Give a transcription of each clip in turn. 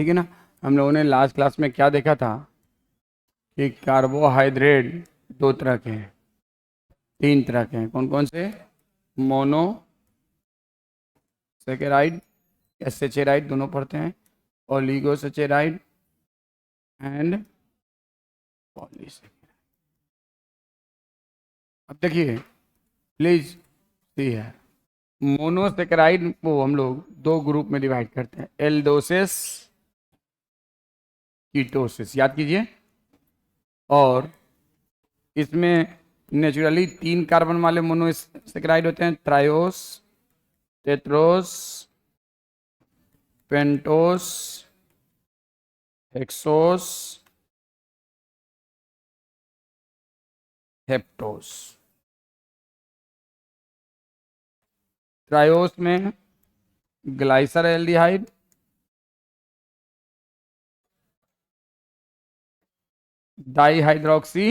ठीक है ना। हम लोगों ने लास्ट क्लास में क्या देखा था कि कार्बोहाइड्रेट दो तरह के हैं, तीन तरह के हैं। कौन कौन से? मोनो सेकेराइड, एसेचेराइड दोनों पढ़ते हैं, ओलिगोसेचेराइड एंड पॉलीसेकेराइड। अब देखिए प्लीज सी है, मोनोसेकेराइड को हम लोग दो ग्रुप में डिवाइड करते हैं, एल्डोसिस, कीटोसिस, याद कीजिए। और इसमें नेचुरली तीन कार्बन वाले मोनोसेकेराइड होते हैं, triose, tetrose, pentose, hexose, heptose. Triose में ग्लाइसर एल्डिहाइड, डाईहाइड्रोक्सी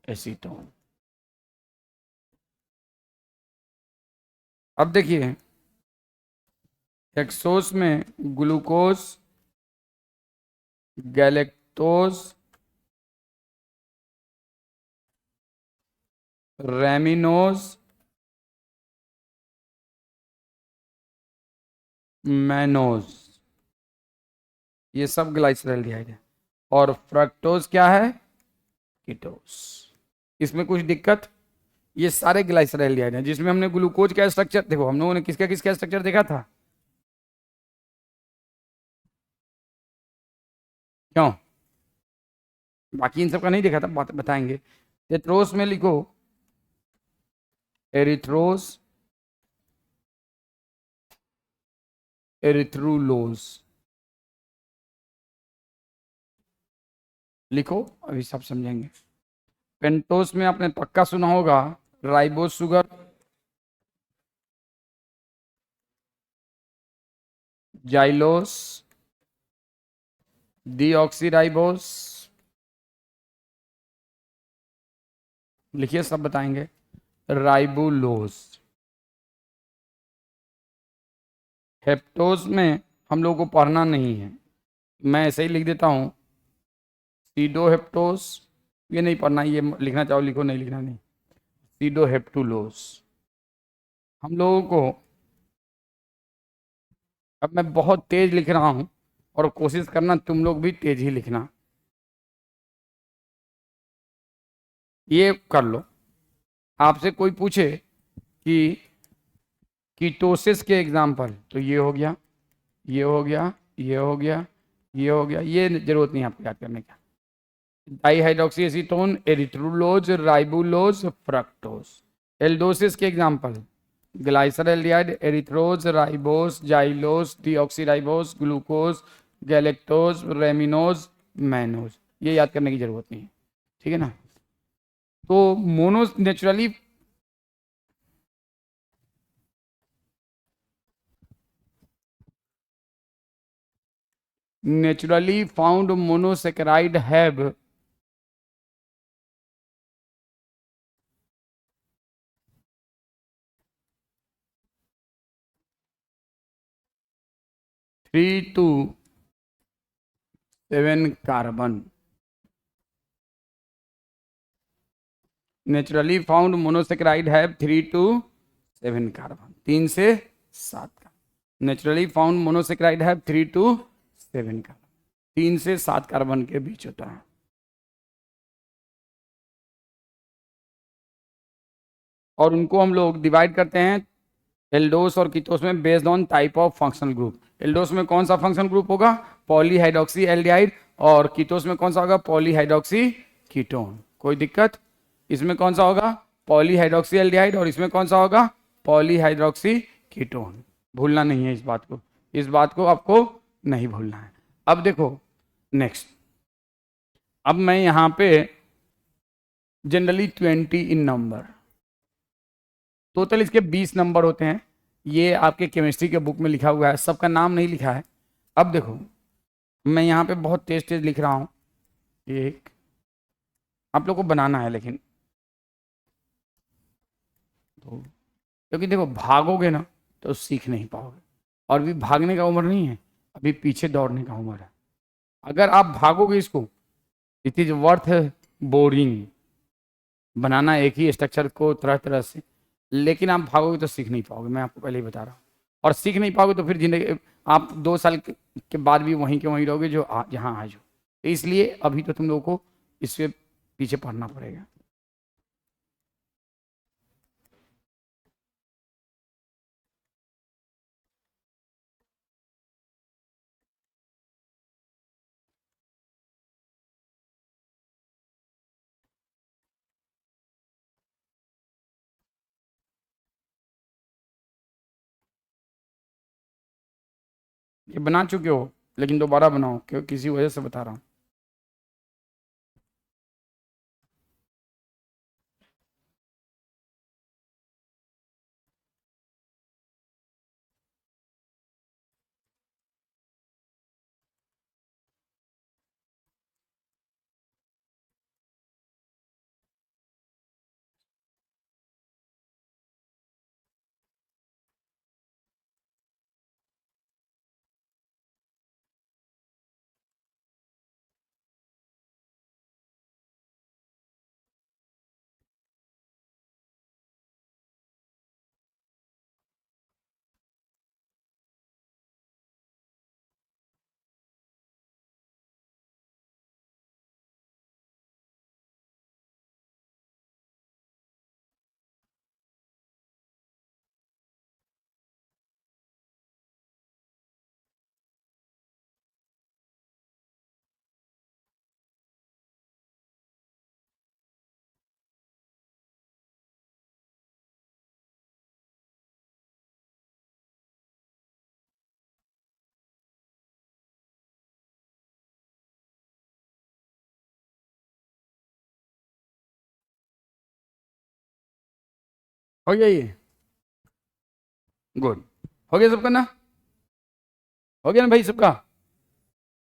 एसीटोन। अब देखिए हेक्सोस में ग्लूकोज, गैलेक्टोज, रेमिनोज, मैनोज, ये सब ग्लाइसरॉल्डिहाइड है। और फ्रक्टोज क्या है? कीटोस। इसमें कुछ दिक्कत? ये सारे ग्लाइसरॉल्डिहाइड हैं। जिसमें हमने ग्लूकोज का स्ट्रक्चर देखो, हम लोगों ने किसका किसका स्ट्रक्चर देखा था? क्यों? बाकी इन सब का नहीं देखा था, बताएंगे। टेट्रोस में लिखो एरिथ्रोस, एरिथ्रुलोज, लिखो, अभी सब समझेंगे। पेंटोस में आपने पक्का सुना होगा राइबोस शुगर, जाइलोस, डीऑक्सीराइबोस, लिखिए सब बताएंगे, राइबुलोज। हेप्टोस में हम लोगों को पढ़ना नहीं है, मैं ऐसे ही लिख देता हूं, सीडोहेप्टोस। ये नहीं पढ़ना, ये लिखना चाहो लिखो, नहीं लिखना नहीं। सीडोहेप्टुलोस। हम लोगों को, अब मैं बहुत तेज लिख रहा हूं और कोशिश करना तुम लोग भी तेज ही लिखना। ये कर लो, आपसे कोई पूछे कि कीटोसिस के एग्जाम्पल, तो ये हो गया, ये हो गया, ये हो गया, ये हो गया, ये जरूरत नहीं आपको याद करने का। Dihydroxy acetone, erythrulose, ribulose, fructose. Aldoses के example, glyceraldehyde, erythrose, ribose, xylose, deoxyribose, glucose, galactose, rhamnose, mannose. ये याद करने की जरूरत नहीं है, ठीक है ना। तो mono naturally found monosaccharide have 3 to 7 carbon. Naturally found monosaccharide have 3 to 7 carbon, 3 से 7 carbon. Naturally found monosaccharide have 3 to 7 carbon, 3 से 7 कार्बन के बीच होता है। और उनको हम लोग डिवाइड करते हैं एल्डोस और कीटोस में based on type of functional group. Eldhose में कौन सा फंक्शनल ग्रुप होगा? Polyhydroxy aldehyde. और कीटोस में कौन सा होगा? Polyhydroxy ketone. कोई दिक्कत? इसमें कौन सा होगा? Polyhydroxy aldehyde. और इसमें कौन सा होगा? Polyhydroxy ketone. भूलना नहीं है इस बात को, इस बात को आपको नहीं भूलना है। अब देखो नेक्स्ट, अब मैं यहां पे जनरली 20 इन नंबर, टोटल इसके 20 नंबर होते हैं। ये आपके केमिस्ट्री के बुक में लिखा हुआ है, सबका नाम नहीं लिखा है। अब देखो मैं यहाँ पे बहुत तेज तेज लिख रहा हूँ, एक आप लोग को बनाना है लेकिन तो, क्योंकि देखो भागोगे ना तो सीख नहीं पाओगे, और भी भागने का उम्र नहीं है, अभी पीछे दौड़ने का उम्र है। अगर आप भागोगे इसको, इट इज वर्थ बोरिंग, बनाना एक ही स्ट्रक्चर को तरह तरह से, लेकिन आप भागोगे तो सीख नहीं पाओगे, मैं आपको पहले ही बता रहा हूँ। और सीख नहीं पाओगे तो फिर जिंदगी, आप 2 साल के बाद भी वहीं के वहीं रहोगे जो जहाँ आज हो। तो इसलिए अभी तो तुम लोगों को इससे पीछे पड़ना पड़ेगा। ये बना चुके हो, लेकिन दोबारा बनाओ, क्यों, किसी वजह से बता रहा हूँ। हो गया ये, गुड। हो गया सबका ना, हो गया ना भाई सबका।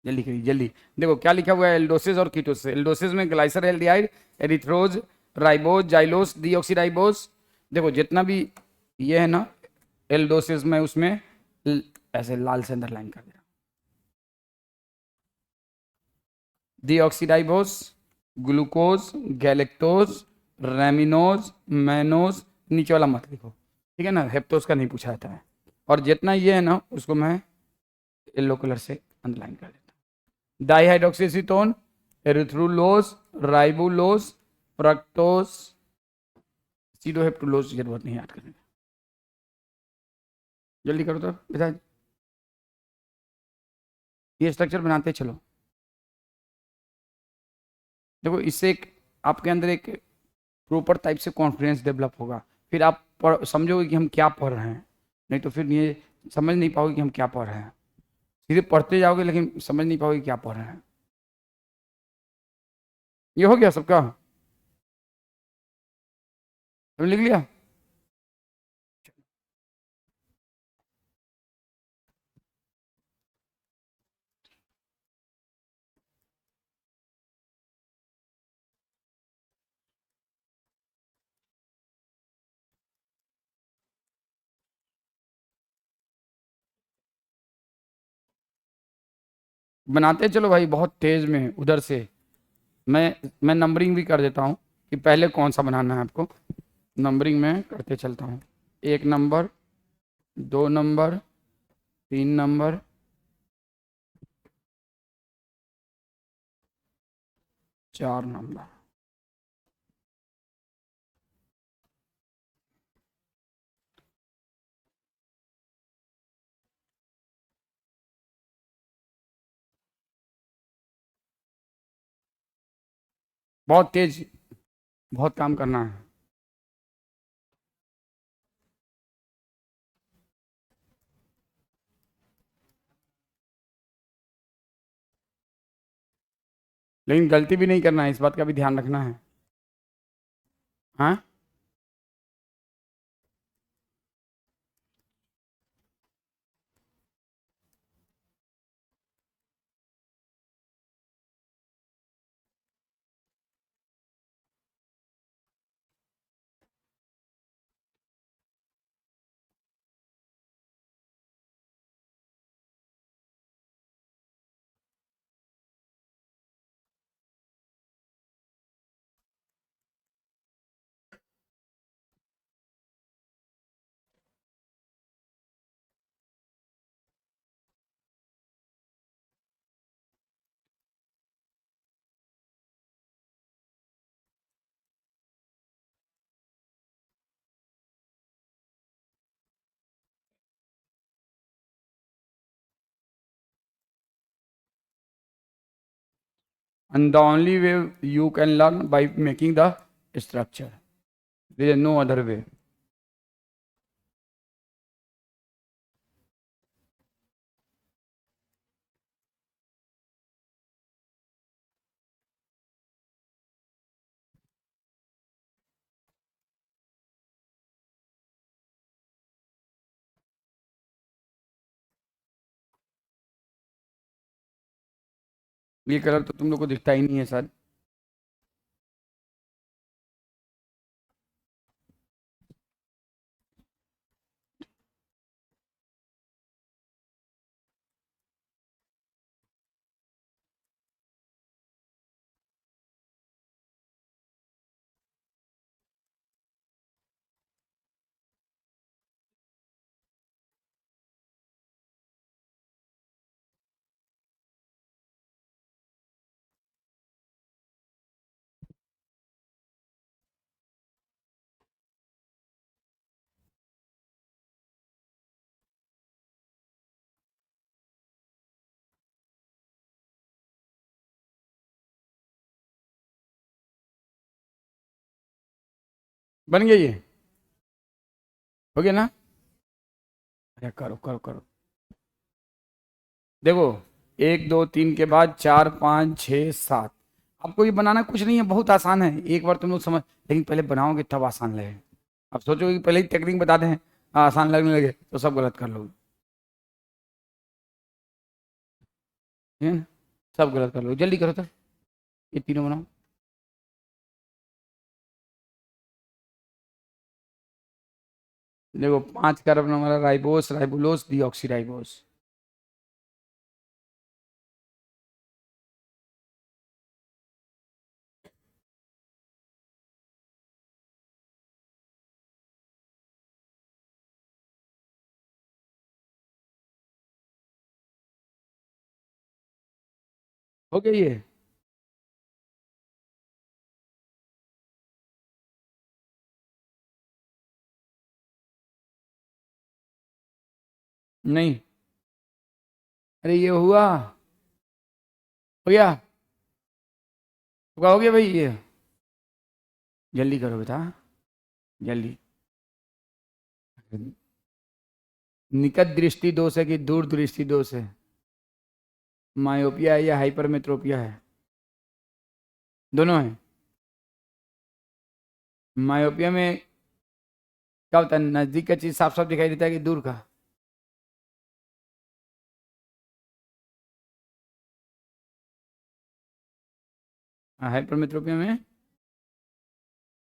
जल्दी करिए जल्दी। देखो क्या लिखा हुआ है, एल्डोसिस और कीटोसिस। एल्डोसिस में ग्लाइसर aldehyde, erythrose, ribose, xylose, deoxyribose. देखो जितना भी ये है ना एल्डोसिस में, उसमें ऐसे लाल से अंडरलाइन कर दे, deoxyribose, glucose, galactose, rhamnose, mannose. नीचे वाला मत लिखो, ठीक है ना, हेप्टोज का नहीं पूछा जाता है। और जितना ये है ना उसको मैं येलो कलर से अंडरलाइन कर देता हूँ। डाईहाइड्रोक्सीसीटोन, एरिथ्रुलोज, राइबुलोज, फ्रक्टोज, सीडोहेप्टुलोज, जरूरत नहीं याद करने की। जल्दी करो तो बता, ये स्ट्रक्चर बनाते चलो। देखो इससे एक आपके अंदर एक प्रॉपर टाइप से कॉन्फिडेंस डेवलप होगा। फिर आप समझोगे कि हम क्या पढ़ रहे हैं, नहीं तो फिर ये समझ नहीं पाओगे कि हम क्या पढ़ रहे हैं। सीधे पढ़ते जाओगे लेकिन समझ नहीं पाओगे क्या पढ़ रहे हैं। ये हो गया सबका, तुम लिख लिया। बनाते चलो भाई, बहुत तेज में उधर से। मैं नंबरिंग भी कर देता हूँ कि पहले कौन सा बनाना है आपको। नंबरिंग में करते चलता हूँ। 1 नंबर, 2 नंबर, 3 नंबर, 4 नंबर। बहुत तेज, बहुत काम करना है। लेकिन गलती भी नहीं करना है, इस बात का भी ध्यान रखना है। हाँ, and the only way you can learn by making the structure. There is no other way. ये कलर तो तुम लोग को दिखता ही नहीं है सर। बन गया ये? हो गया ना? अरे करो करो करो। देखो, 1 2 3 के बाद 4 5 6 7। आपको ये बनाना कुछ नहीं है, बहुत आसान है, एक बार तुम लोग समझ, लेकिन पहले बनाओगे तब आसान लगेगा। अब सोचोगे कि पहले ही टेक्निक बता दें, आसान लगने लगे तो सब गलत कर लोगे। ठीक है ना? सब गलत कर लोगे, जल्दी करो तो। ये तीनों बनाओ। देखो, 5 कार्बन हमारा राइबोस, राइबुलोस, डीऑक्सी राइबोस। हो गया ये? नहीं। अरे ये हुआ, हो गया? हो गया भाई ये? जल्दी करो बेटा, जल्दी। निकट दृष्टि दोष है कि दूर दृष्टि दोष है? मायोपिया है या हाइपरमेट्रोपिया है? दोनों है। मायोपिया में क्या होता है, नजदीक का चीज साफ साफ दिखाई देता है कि दूर का? हाइपरमेट्रोपिया में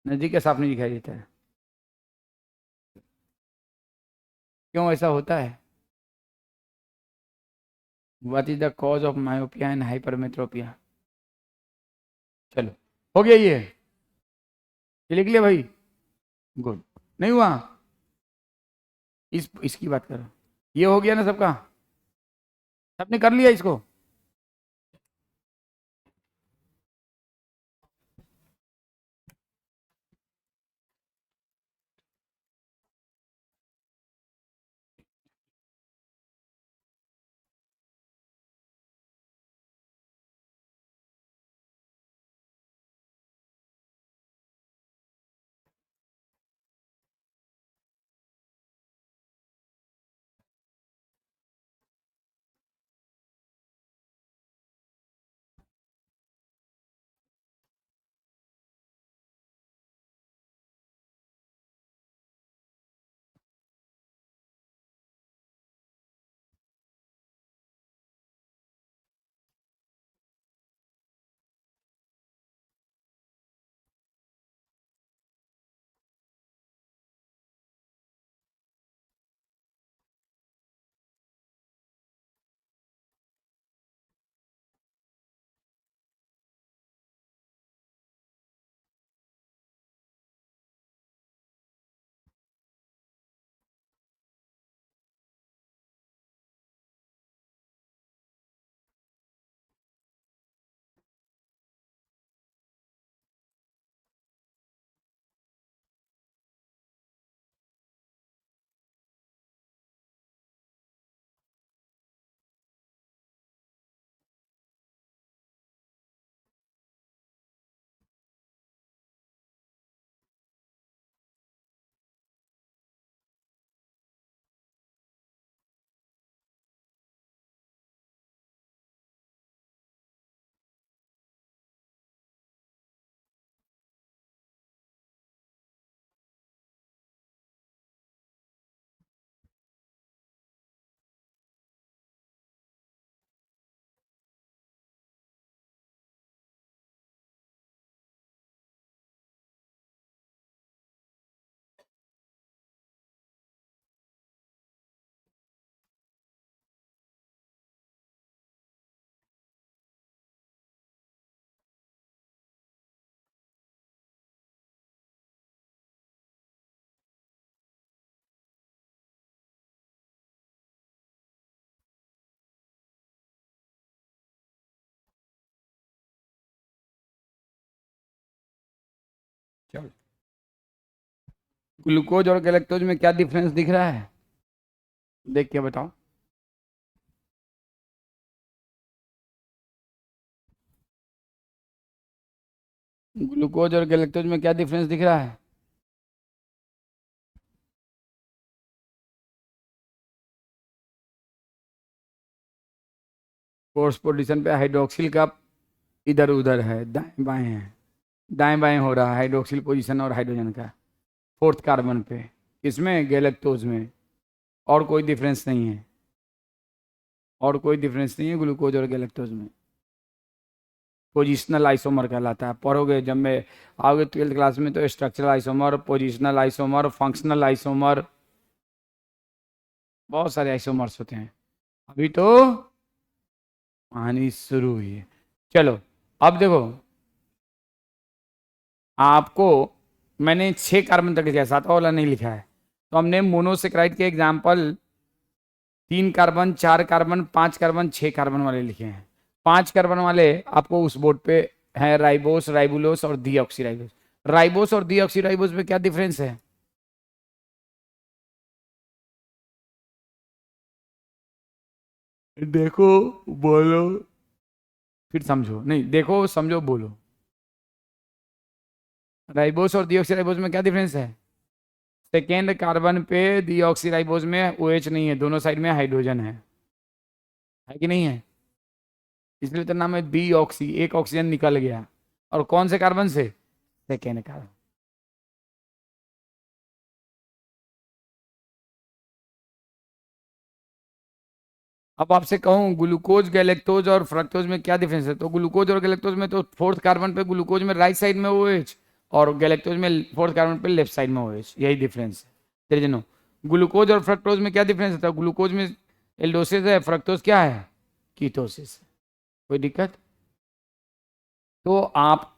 नजदीक का साफ नहीं दिखाई देता है। क्यों ऐसा होता है? What is the cause of myopia and hypermetropia? चलो, हो गया ये लिख लिया भाई? गुड। नहीं हुआ? इसकी बात करो। ये हो गया ना सबका? सबने कर लिया इसको? चलो, ग्लूकोज और गैलेक्टोज में क्या डिफरेंस दिख रहा है, देख के बताओ। ग्लूकोज और गैलेक्टोज में क्या डिफरेंस दिख रहा है? फोर्स पोजीशन पे हाइड्रोक्सिल का इधर उधर है, दाएं बाएं है, दाएं बाएं हो रहा है हाइड्रोक्सिल पोजीशन और हाइड्रोजन का फोर्थ कार्बन पे, इसमें गैलेक्टोज में। और कोई डिफरेंस नहीं है, और कोई डिफरेंस नहीं है ग्लूकोज और गैलेक्टोज में। पोजिशनल आइसोमर कहलाता है, पढ़ोगे जब में आओगे 12th क्लास में तो structural isomer, positional isomer, functional isomer, बहुत सारे आइसोमर्स होते हैं। अभी तो कहानी शुरू हुई है। चलो अब देखो, आपको मैंने 6 कार्बन तक लिखा है, 7वां वाला नहीं लिखा है। तो हमने मोनोसेक्राइड के example 3 carbon, 4 carbon, 5 carbon, 6 carbon वाले लिखे हैं। 5 कार्बन वाले आपको उस बोर्ड पे है राइबोस, राइबुलोस और डीऑक्सीराइबोस। राइबोस और डीऑक्सीराइबोस में क्या डिफरेंस है? देखो, बोलो, फिर समझो, नहीं देखो समझो बोलो। राइबोस और डीऑक्सीराइबोस में क्या डिफरेंस है? सेकेंड कार्बन पे डीऑक्सीराइबोस में OH नहीं है, दोनों साइड में हाइड्रोजन है कि नहीं है? इसलिए तो नाम है डीऑक्सी, एक ऑक्सीजन निकल गया। और कौन से कार्बन से? Second carbon. अब आपसे कहूं ग्लूकोज, गैलेक्टोज और फ्रक्टोज में क्या डिफरेंस है, तो ग्लूकोज और गैलेक्टोज में तो फोर्थ कार्बन पे ग्लूकोज में राइट साइड में OH और गैलेक्टोज में फोर्थ कार्बन पे लेफ्ट साइड में OH, यही डिफरेंस है। तेरे जनो, ग्लूकोज और फ्रक्टोज में क्या डिफरेंस है? तो ग्लूकोज में एल्डोसिस है, फ्रक्टोज क्या है? कीटोसिस है। कोई दिक्कत? तो आप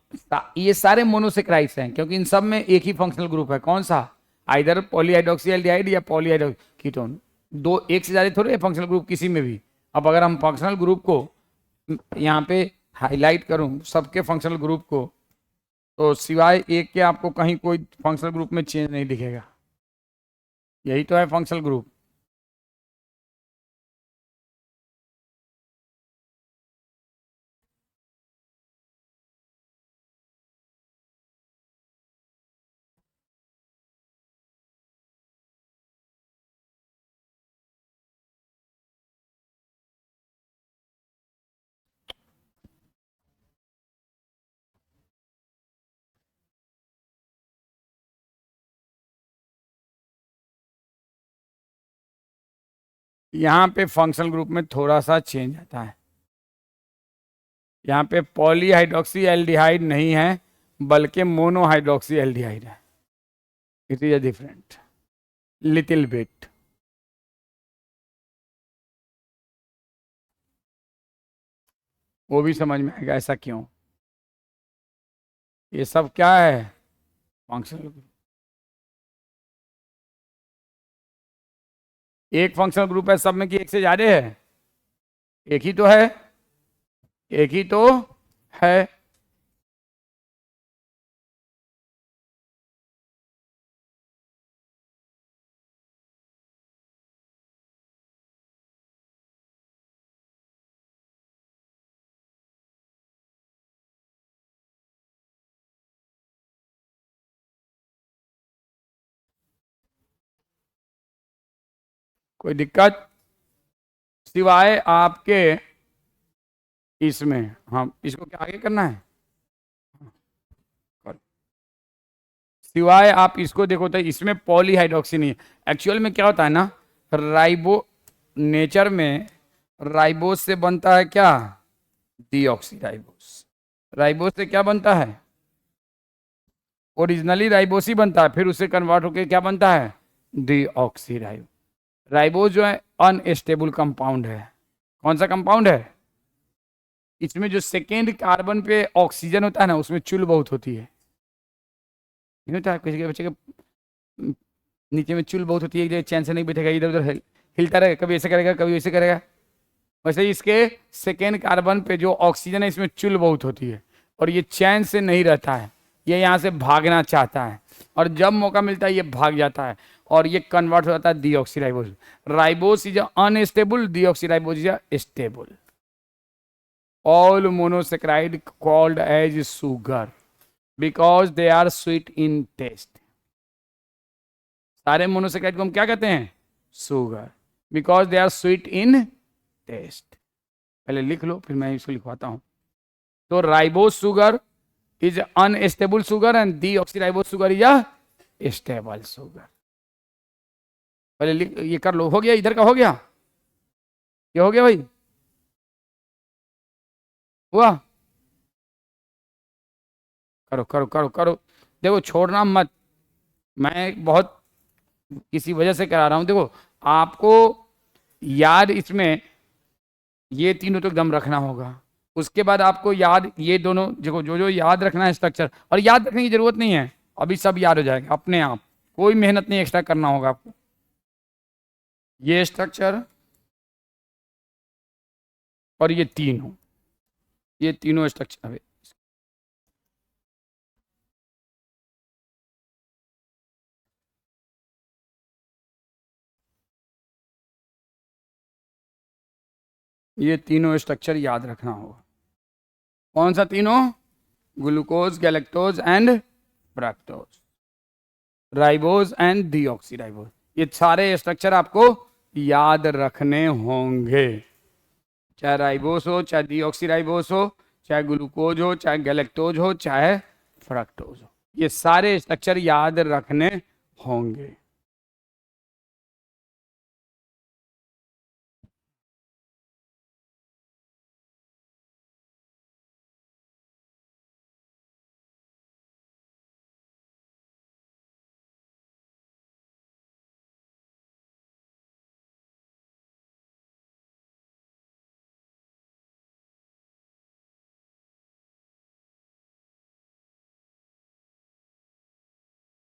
ये सारे मोनोसेक्राइड्स हैं क्योंकि इन सब में एक ही फंक्शनल ग्रुप है, कौन सा? आइदर पॉलीहाइड्रोक्सी एल्डिहाइड या पॉलीहाइड्रोक्सी कीटोन। दो, एक से ज्यादा थोड़े फंक्शनल ग्रुप किसी में भी। अब अगर हम फंक्शनल ग्रुप को यहाँ पे हाईलाइट करूँ, सबके फंक्शनल ग्रुप को, तो सिवाय एक के आपको कहीं कोई फंक्शनल ग्रुप में चेंज नहीं दिखेगा। यही तो है फंक्शनल ग्रुप। यहाँ पे फंक्शनल ग्रुप में थोड़ा सा चेंज आता है। यहाँ पे पॉलीहाइड्रोक्सी एल्डिहाइड नहीं है बल्कि मोनोहाइड्रोक्सी एल्डिहाइड है। It is a different little bit. वो भी समझ में आएगा ऐसा क्यों। ये सब क्या है? Functional group. एक फंक्शनल ग्रुप है सब में कि एक से ज्यादा है? एक ही तो है, एक ही तो है। कोई दिक्कत? सिवाय आपके इसमें, हाँ इसको क्या आगे करना है? सिवाय आप इसको देखो तो इसमें पॉलीहाइड्रोक्सी नहीं है। एक्चुअल में क्या होता है ना, राइबो नेचर में राइबोस से बनता है क्या? डीऑक्सीराइबोस। राइबोस से क्या बनता है? ओरिजिनली राइबोस ही बनता है, फिर उससे कन्वर्ट होकर क्या बनता है? डीऑक्सीराइबोस। राइबोस जो है अनस्टेबल कंपाउंड है। कौन सा कंपाउंड है? इसमें जो सेकेंड कार्बन पे ऑक्सीजन होता है ना, उसमें चुल बहुत होती है। नहीं होता किसी के बच्चे के नीचे में चुल बहुत होती है, एक जगह चैन से नहीं बैठेगा, इधर उधर हिलता रहेगा, कभी ऐसे करेगा कभी वैसे करेगा। वैसे ही इसके सेकेंड कार्बन पे जो ऑक्सीजन है इसमें चुल बहुत होती है और ये चैन से नहीं रहता है। ये यहाँ से भागना चाहता है और जब मौका मिलता है ये भाग जाता है और ये कन्वर्ट हो जाता है deoxyribose. Ribose is unstable, deoxyribose is stable. All monosaccharide called as sugar because they are sweet in taste. सारे मोनोसेक्राइड को हम क्या कहते हैं? Sugar, because they are sweet in taste. पहले लिख लो फिर मैं इसको लिखवाता हूं। तो ribose sugar is unstable sugar and deoxyribose sugar is a stable sugar. पहले लिख, ये कर लो। हो गया, इधर का हो गया, ये हो गया भाई, हुआ? करो करो करो करो, देखो छोड़ना मत, मैं बहुत किसी वजह से करा रहा हूं। देखो आपको याद इसमें ये तीनों तो एकदम रखना होगा, उसके बाद आपको याद ये दोनों, देखो जो जो याद रखना है स्ट्रक्चर, और याद रखने की जरूरत नहीं है, अभी सब याद हो जाएगा अपने आप, कोई मेहनत नहीं एक्स्ट्रा करना होगा आपको। ये स्ट्रक्चर और ये तीनों स्ट्रक्चर है। ये तीनों स्ट्रक्चर याद रखना होगा। कौन सा तीनों? Glucose, galactose and fructose, ribose and deoxyribose. ये सारे स्ट्रक्चर आपको याद रखने होंगे, चाहे राइबोस हो, चाहे डीऑक्सीराइबोस हो, चाहे ग्लूकोज हो, चाहे गैलेक्टोज हो, चाहे फ्रक्टोज हो, ये सारे स्ट्रक्चर याद रखने होंगे।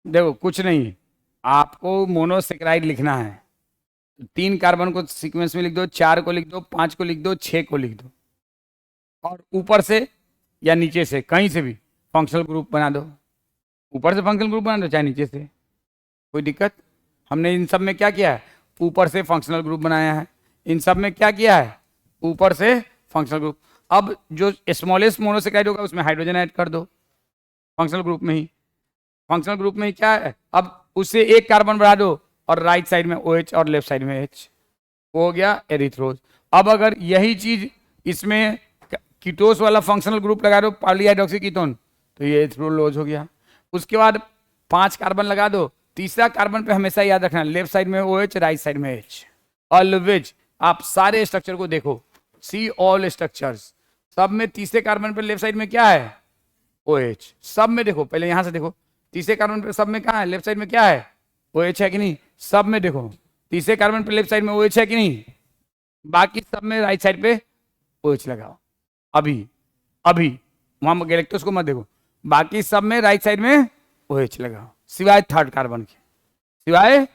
देखो कुछ नहीं, आपको मोनोसेक्राइड लिखना है, 3 कार्बन को सीक्वेंस में लिख दो, 4 को लिख दो, 5 को लिख दो, 6 को लिख दो, और ऊपर से या नीचे से कहीं से भी फंक्शनल ग्रुप बना दो। ऊपर से फंक्शनल ग्रुप बना दो चाहे नीचे से, कोई दिक्कत। हमने इन सब में क्या किया है? ऊपर से फंक्शनल ग्रुप बनाया है। इन सब में क्या किया है? ऊपर से फंक्शनल ग्रुप। अब जो स्मॉलेस्ट मोनोसेक्राइड होगा उसमें हाइड्रोजन ऐड कर दो फंक्शनल ग्रुप में ही। फंक्शनल ग्रुप में क्या है? अब उससे एक कार्बन बढ़ा दो और राइट साइड में OH और लेफ्ट साइड में H, हो गया एरिथ्रोज। अब अगर यही चीज इसमें कीटोस वाला फंक्शनल ग्रुप लगा दो, पॉलीहाइड्रोक्सी कीटोन, तो ये एरिथ्रोलोज हो गया। उसके बाद 5 कार्बन लगा दो, तीसरा कार्बन पे हमेशा याद रखना लेफ्ट साइड में OH, राइट साइड में H, ऑलवेज। आप सारे स्ट्रक्चर को देखो, सी ऑल स्ट्रक्चर्स, सब में तीसरे कार्बन पे लेफ्ट साइड में क्या है? OH। सब में देखो, पहले यहां से देखो, तीसरे कार्बन पे सब में कहा है? लेफ्ट साइड में क्या है? OH है कि नहीं? सब में देखो, तीसरे कार्बन पे लेफ्ट साइड में OH है कि नहीं? बाकी सब में राइट साइड पे OH लगाओ। अभी वहां गैलेक्टोस को मत देखो, बाकी सब में राइट साइड में OH लगाओ, सिवाय थर्ड कार्बन के, सिवाय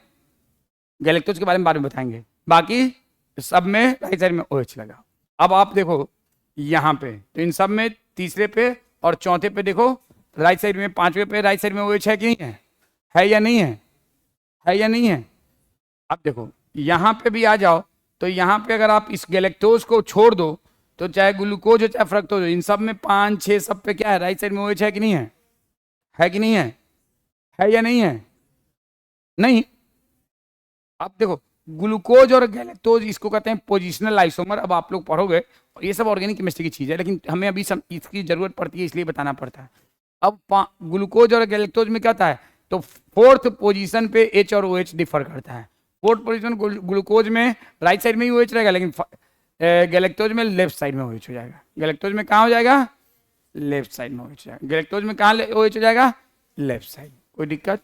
गैलेक्टोस के बारे में बाद में बताएंगे, बाकी सब में राइट साइड में OH लगाओ। अब आप देखो यहाँ पे, तो इन सब में तीसरे पे और चौथे पे देखो राइट साइड में, पांचवे पे राइट साइड में OH है कि नहीं है? है या नहीं है? है या नहीं है? अब देखो यहाँ पे भी आ जाओ, तो यहाँ पे अगर आप इस गैलेक्टोज को छोड़ दो, तो चाहे ग्लूकोज हो चाहे फ्रक्टोज हो, इन सब में 5, 6 सब पे क्या है? राइट साइड में OH है कि नहीं है? है कि नहीं है? है या नहीं है? नहीं। अब देखो ग्लूकोज और गैलेक्टोज, इसको कहते हैं पोजिशनल आइसोमर। अब आप लोग पढ़ोगे, ये सब ऑर्गेनिक केमिस्ट्री की चीज है, लेकिन हमें अभी सब इसकी जरूरत पड़ती है, इसलिए बताना पड़ता है। अब ग्लूकोज और गैलेक्टोज में क्या होता है? तो 4th पोजीशन पे H और OH डिफर करता है। 4th पोजीशन ग्लूकोज में राइट साइड में ही OH रहेगा, लेकिन गैलेक्टोज में लेफ्ट साइड में OH हो जाएगा। गैलेक्टोज में कहाँ हो जाएगा? लेफ्ट साइड में OH हो जाएगा। गैलेक्टोज में कहाँ OH हो जाएगा? Left side. कोई दिक्कत?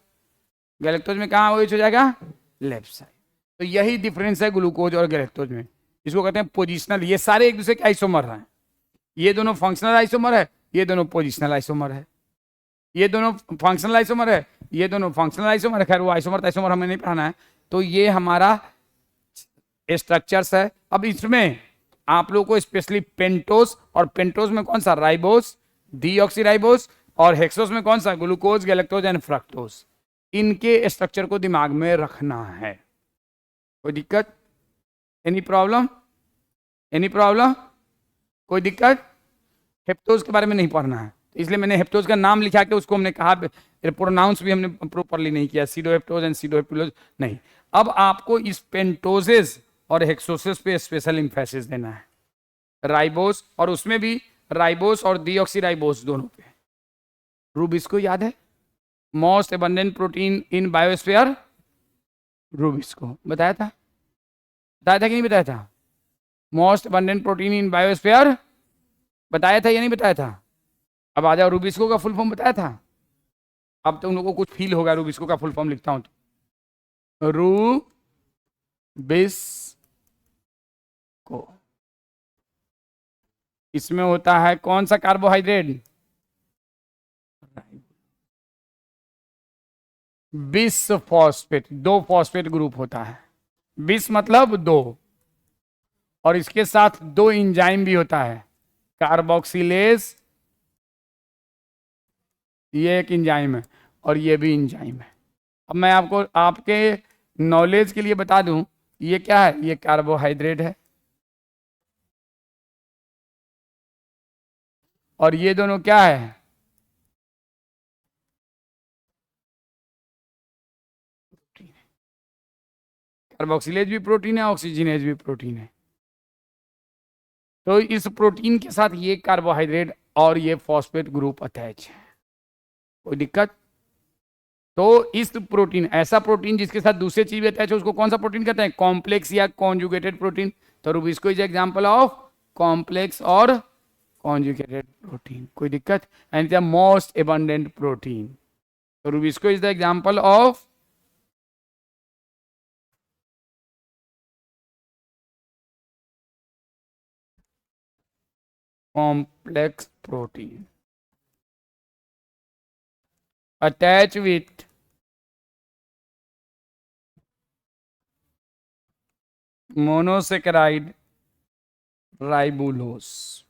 गैलेक्टोज में कहाँ OH हो जाएगा? Left side. तो यही डिफरेंस है ग्लूकोज और गैलेक्टोज में, इसको कहते हैं पोजिशनल। ये सारे एक दूसरे के आइसोमर हैं, ये दोनों फंक्शनल आइसोमर है, ये दोनों पोजिशनल आइसोमर है, ये दोनों फंक्शनल आइसोमर है, ये दोनों फंक्शनल आइसोमर है। खैर वो आइसोमर हमें नहीं पढ़ाना है। तो ये हमारा स्ट्रक्चर्स है। अब इसमें आप लोगों को स्पेशली पेंटोस, और पेंटोस में कौन सा? राइबोस, डीऑक्सीराइबोस और हेक्सोस में कौन सा, ग्लूकोज, गैलेक्टोज एंड फ्रक्टोज। इनके स्ट्रक्चर को दिमाग में रखना है। कोई दिक्कत, एनी प्रॉब्लम, एनी प्रॉब्लम, कोई दिक्कत। हेप्टोज के बारे में नहीं पढ़ना है, इसलिए मैंने हेप्टोज का नाम लिखा के उसको हमने कहा, प्रोनाउंस भी हमने प्रॉपरली नहीं किया, सीडोहेप्टोज एंड सीडोहेप्टोज नहीं। अब आपको इस पेंटोजेस और हेक्सोसिस पे स्पेशल इंफेसिस देना है, राइबोस, और उसमें भी राइबोस और डीऑक्सीराइबोस दोनों पे। रूबिस्को याद है, मोस्ट एबंडेंट प्रोटीन इन बायोस्फीयर, रूबिस्को बताया था, बताया था कि नहीं बताया था, मोस्ट एबंडेंट प्रोटीन इन बायोस्फीयर बताया था या नहीं बताया था। अब आ जाओ, रूबिस्को का फुल फॉर्म बताया था। अब तो उन लोगों को कुछ फील होगा, रूबिस्को का फुल फॉर्म लिखता हूं तो, रूबिस्को, इसमें होता है कौन सा carbohydrate, bis phosphate, 2 phosphate group होता है, बिस मतलब 2, और इसके साथ 2 इंजाइम भी होता है, कार्बोक्सिलेज, ये एक इंजाइम है और ये भी इंजाइम है। अब मैं आपको आपके नॉलेज के लिए बता दूं, ये क्या है, ये कार्बोहाइड्रेट है और ये दोनों क्या है, कार्बोक्सिलेज भी प्रोटीन है, ऑक्सीजनेज भी प्रोटीन है। तो इस प्रोटीन के साथ ये कार्बोहाइड्रेट और ये फॉस्फेट ग्रुप अटैच है। कोई दिक्कत। तो इस प्रोटीन, ऐसा प्रोटीन जिसके साथ दूसरी चीज भी अटैच है, उसको कौन सा प्रोटीन कहते हैं, कॉम्प्लेक्स या कॉन्जुगेटेड प्रोटीन। तो rubisco is example of complex और कॉन्जुगेटेड प्रोटीन। कोई दिक्कत। And the most abundant protein, तो rubisco is the example of complex protein attached with monosaccharide ribulose,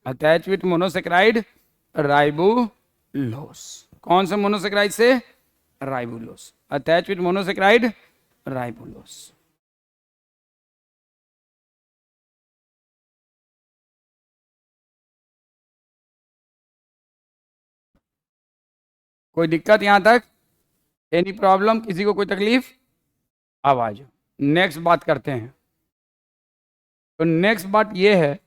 attached with monosaccharide ribulose। कौन से मोनोसेक्राइड से, राइबुलोस, attach with monosaccharide राइबुलोस। कोई दिक्कत यहां तक, एनी प्रॉब्लम, किसी को कोई तकलीफ। अब आ जाओ, नेक्स्ट बात करते हैं। तो नेक्स्ट बात ये है,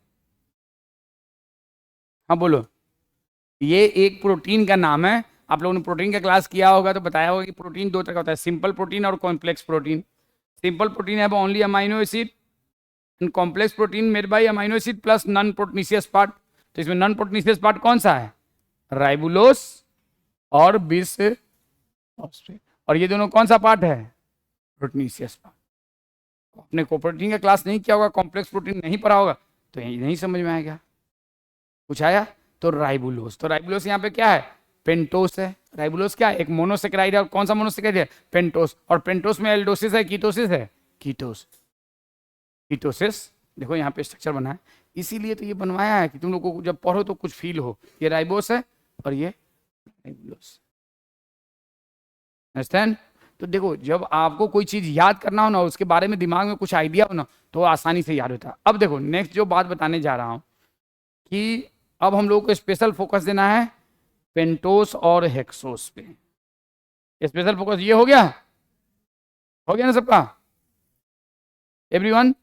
हाँ बोलो, ये एक प्रोटीन का नाम है। आप लोगों ने प्रोटीन का क्लास किया होगा तो बताया होगा कि प्रोटीन 2 तरह का होता है, सिंपल प्रोटीन और कॉम्प्लेक्स प्रोटीन। सिंपल प्रोटीन है only amino acid, and complex protein made by amino acid plus non proteinaceous part. तो इसमें नॉन प्रोटीनियस पार्ट कौन सा है, राइबुलोस और बिस फॉस्फेट। और ये दोनों कौन सा पार्ट है, प्रोटीनियस पार्ट। आपने प्रोटीन का क्लास नहीं किया होगा, कॉम्प्लेक्स प्रोटीन नहीं पढ़ा होगा, तो यही नहीं समझ में आएगा। कुछ आया, तो राइबुलोस, तो राइबुलोस यहाँ पे क्या है, पेंटोस है। राइबुलोस क्या है, एक मोनोसेक्राइड है, और कौन सा मोनोसेक्राइड है, पेंटोस। और पेंटोस में एल्डोसिस है, कीटोसिस है, कीटोस, कीटोसिस। देखो यहाँ पे स्ट्रक्चर बना है, इसीलिए तो ये बनवाया है कि तुम लोगों को जब पढ़ो तो कुछ फील हो। ये राइबोस है और ये राइबुलोस, अंडरस्टैंड। तो देखो, जब आपको कोई चीज याद करना हो ना, उसके बारे में दिमाग में कुछ आइडिया हो ना, तो आसानी से याद होता है। अब देखो, नेक्स्ट जो बात बताने जा रहा हूं कि अब हम लोग को स्पेशल फोकस देना है पेंटोस और हेक्सोस पे। स्पेशल फोकस ये हो गया ना सबका, एवरीवन।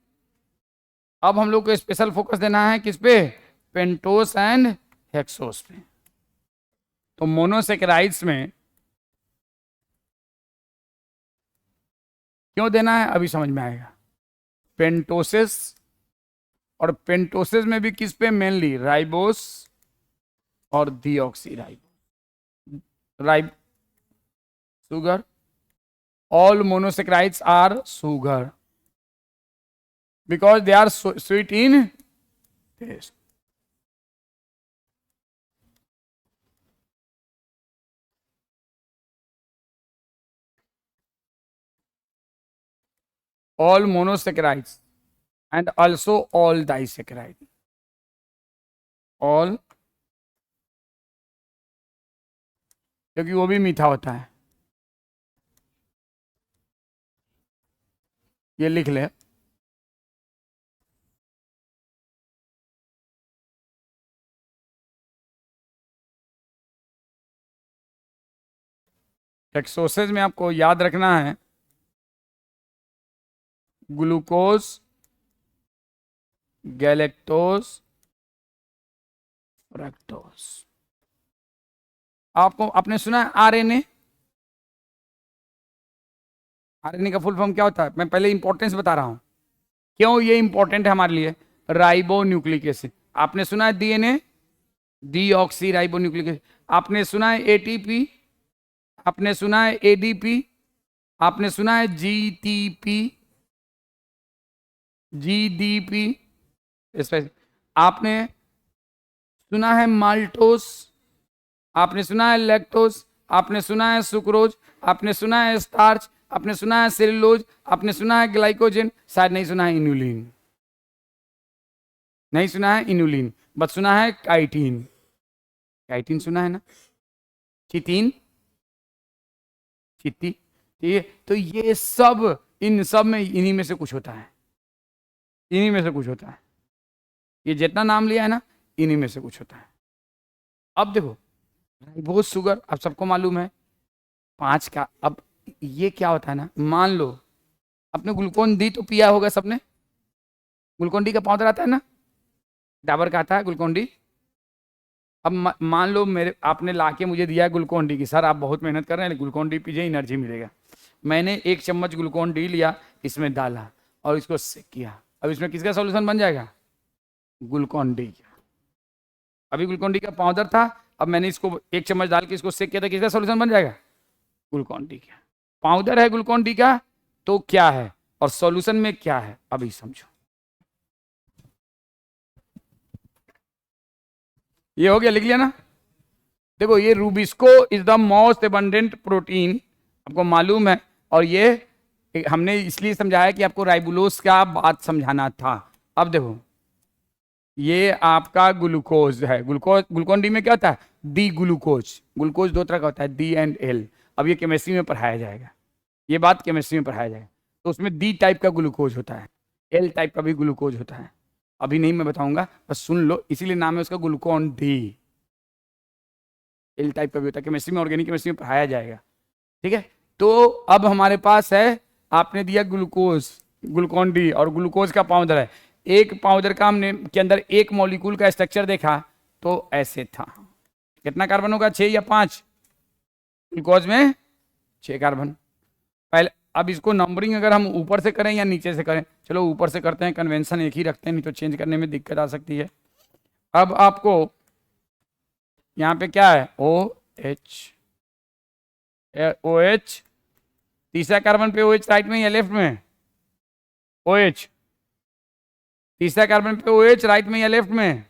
अब हम लोग को स्पेशल फोकस देना है किस पे, पेंटोस एंड हेक्सोस पे। तो मोनोसेकेराइड्स में क्यों देना है अभी समझ में आएगा। पेंटोसिस, और पेंटोसिस में भी किस पे, मेनली राइबोस और deoxyribose, rib sugar. All monosaccharides are sugar because they are sweet in taste. All monosaccharides and also all disaccharide, all, क्योंकि वो भी मीठा होता है। ये लिख ले। हेक्सोसेज में आपको याद रखना है ग्लूकोज, गैलेक्टोज, फ्रक्टोज। आपको आपने सुना है आरएनए? आरएनए का फुल फॉर्म क्या होता है? मैं पहले इंपॉर्टेंस बता रहा हूं, क्यों ये इंपॉर्टेंट है हमारे लिए। Ribo nucleic acid. आपने सुना है DNA, deoxy ribo nucleic acid. आपने सुना है एटीपी, आपने सुना है एडीपी, आपने सुना है जीटीपी, जीडीपी, आपने सुना है माल्टोस, आपने सुना है लैक्टोज, आपने सुना है सुक्रोज, आपने सुना है स्टार्च, आपने सुना है सेलुलोज, आपने सुना है ग्लाइकोजन, शायद नहीं सुना है इनुलिन। नहीं सुना है इनुलिन, बस सुना है काइटिन। काइटिन सुना है ना? चितीन, चित्ती, ठीक है। तो ये सब, इन सब में इन्हीं में से कुछ होता है, इन्हीं में से कुछ होता है। ये जितना नाम लिया है ना, इन्हीं में से कुछ होता है। अब देखो राइबोज शुगर अब सबको मालूम है 5 का। अब ये क्या होता है ना, मान लो अपने ग्लूकोन डी तो पिया होगा सबने, ग्लूकोन डी का पाउडर आता है ना, डाबर का आता है ग्लूकोन डी। अब मान लो मेरे आपने लाके मुझे दिया ग्लूकोन डी की, सर आप बहुत मेहनत कर रहे हैं, ग्लूकोन डी पीजिए एनर्जी मिलेगा। मैंने 1 चम्मच ग्लूकोन डी लिया, इसमें डाला और इसको सेक किया। अब इसमें किसका सॉल्यूशन बन जाएगा? ग्लूकोन डी का। अभी ग्लूकोन डी का पाउडर था, अब मैंने इसको 1 चम्मच डाल के इसको सेक किया था, किसका सॉल्यूशन बन जाएगा? ग्लूकोन डी का। पाउडर है ग्लूकोन डी का, तो क्या है और सॉल्यूशन में क्या है अभी समझो। ये हो गया, लिख लिया ना? देखो ये rubisco is the most abundant protein, आपको मालूम है। और ये हमने इसलिए समझाया कि आपको राइबुलोस का बात समझाना था। अब देखो ये आपका ग्लूकोज है, ग्लूकोज, ग्लूकोन डी में क्या होता है? D glucose. ग्लूकोज 2 तरह का होता है, डी एंड एल। अब ये केमिस्ट्री में पढ़ाया जाएगा, ये बात केमिस्ट्री में पढ़ाया जाएगा। तो उसमें डी टाइप का ग्लूकोज होता है, एल टाइप का भी ग्लूकोज होता है। अभी नहीं मैं बताऊंगा, बस सुन लो, इसीलिए नाम है उसका ग्लूकोन डी। एल टाइप का भी होता है, केमिस्ट्री में, ऑर्गेनिक केमिस्ट्री में पढ़ाया जाएगा, ठीक है। तो अब हमारे पास है, आपने दिया ग्लूकोज, ग्लूकोन डी और ग्लूकोज का पाउडर है। एक पाउडर का हमने के अंदर एक मॉलिक्यूल का स्ट्रक्चर देखा तो ऐसे था। कितना कार्बन होगा? 6 या 5? ग्लूकोज में 6 कार्बन। पहले अब इसको नंबरिंग अगर हम ऊपर से करें या नीचे से करें, चलो ऊपर से करते हैं, कन्वेंशन एक ही रखते हैं, नहीं तो चेंज करने में दिक्कत आ सकती है। अब आपको यहाँ पे क्या है? OH, OH, तीसरा कार्बन पे OH राइट में या लेफ्ट में? OH, तीसरा कार्बन पे OH राइट में या लेफ्ट में?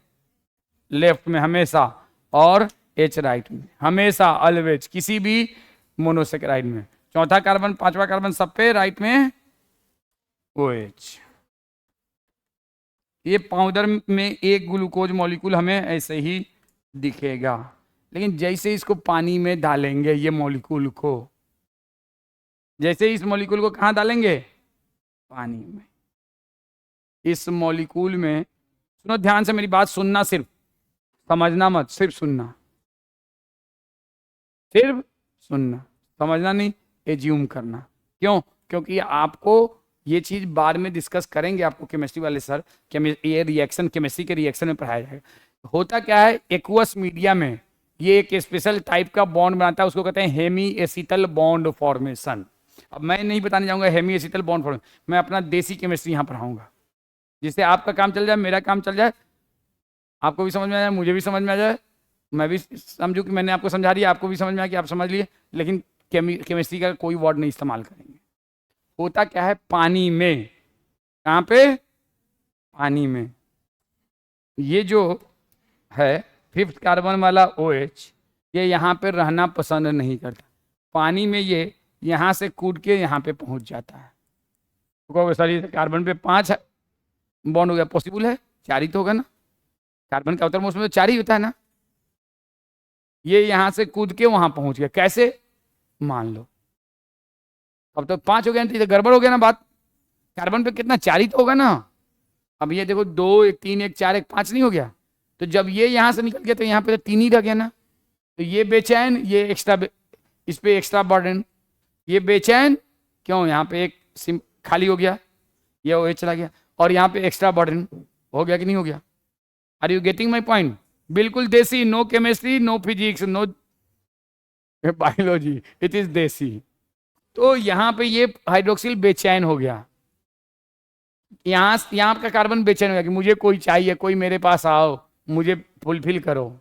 लेफ्ट में हमेशा। और H राइट में हमेशा, ऑलवेज, किसी भी मोनोसेकेराइड में। चौथा कार्बन, पांचवा कार्बन सब पे राइट में OH। ये पाउडर में एक ग्लूकोज मॉलिक्यूल हमें ऐसे ही दिखेगा, लेकिन जैसे इसको पानी में डालेंगे, ये मॉलिक्यूल को, जैसे इस मॉलिक्यूल को कहाँ डालेंगे? पानी में। इस मॉलिक्यूल में, सुनो ध्यान से मेरी बात सुनना, सिर्फ समझना मत, सिर्फ सुनना, सिर्फ सुनना, समझना नहीं, एज्यूम करना। क्यों? क्योंकि आपको ये चीज बाद में डिस्कस करेंगे, आपको केमिस्ट्री वाले सर, ये रिएक्शन केमिस्ट्री के रिएक्शन में पढ़ाया जाएगा। होता क्या है, एक्वस मीडिया में ये एक स्पेशल टाइप का बॉन्ड बनाता है, उसको कहते हैं हेमी एसिटल बॉन्ड फॉर्मेशन। अब मैं नहीं बताने जाऊंगा हेमी एसिटल बॉन्ड फॉर्मेशन, मैं अपना देसी केमिस्ट्री यहाँ पढ़ाऊंगा, जिससे आपका काम चल जाए, मेरा काम चल जाए, आपको भी समझ में आ जाए, मुझे भी समझ में आ जाए, मैं भी समझूं कि मैंने आपको समझा दिया, आपको भी समझ में आया कि आप समझ लिए, लेकिन केमिस्ट्री का कोई वर्ड नहीं इस्तेमाल करेंगे। होता क्या है, पानी में, कहाँ पे? पानी में। ये जो है 5th कार्बन वाला OH, ये यहाँ पे रहना पसंद नहीं करता, पानी में ये यहाँ से कूद के यहाँ पे पहुँच जाता है। तो सर ये कार्बन पे 5 है, बॉन्ड हो गया, पॉसिबल है, 4 ही तो होगा ना, कार्बन का आउटर मोस्ट में तो 4 ही होता है ना। ये यहां से कूद के वहां पहुंच गया, कैसे, मान लो अब तो 5 हो गया, तो गड़बड़ हो गया ना बात। कार्बन पे कितना, 4 ही तो होगा ना। अब ये देखो 2 1 3 1 4 1 5 नहीं हो गया, तो जब ये यहां से निकल गया तो यहाँ पे तो 3 ही रह गया ना। तो ये बेचैन, ये एक्स्ट्रा, इस पे एक्स्ट्रा बर्डन, ये बेचैन क्यों, यहाँ पे एक सिम खाली हो गया, ये OH चला गया, और यहाँ पे एक्स्ट्रा बर्डन हो गया कि नहीं हो गया। Are you getting my point? बिल्कुल desi, no chemistry, no physics, no biology, it is desi. तो यहाँ पे ये हाइड्रोक्सिल बेचैन हो गया, यहाँ का कार्बन बेचैन हो गया कि मुझे कोई चाहिए, कोई मेरे पास आओ, मुझे फुलफिल करो।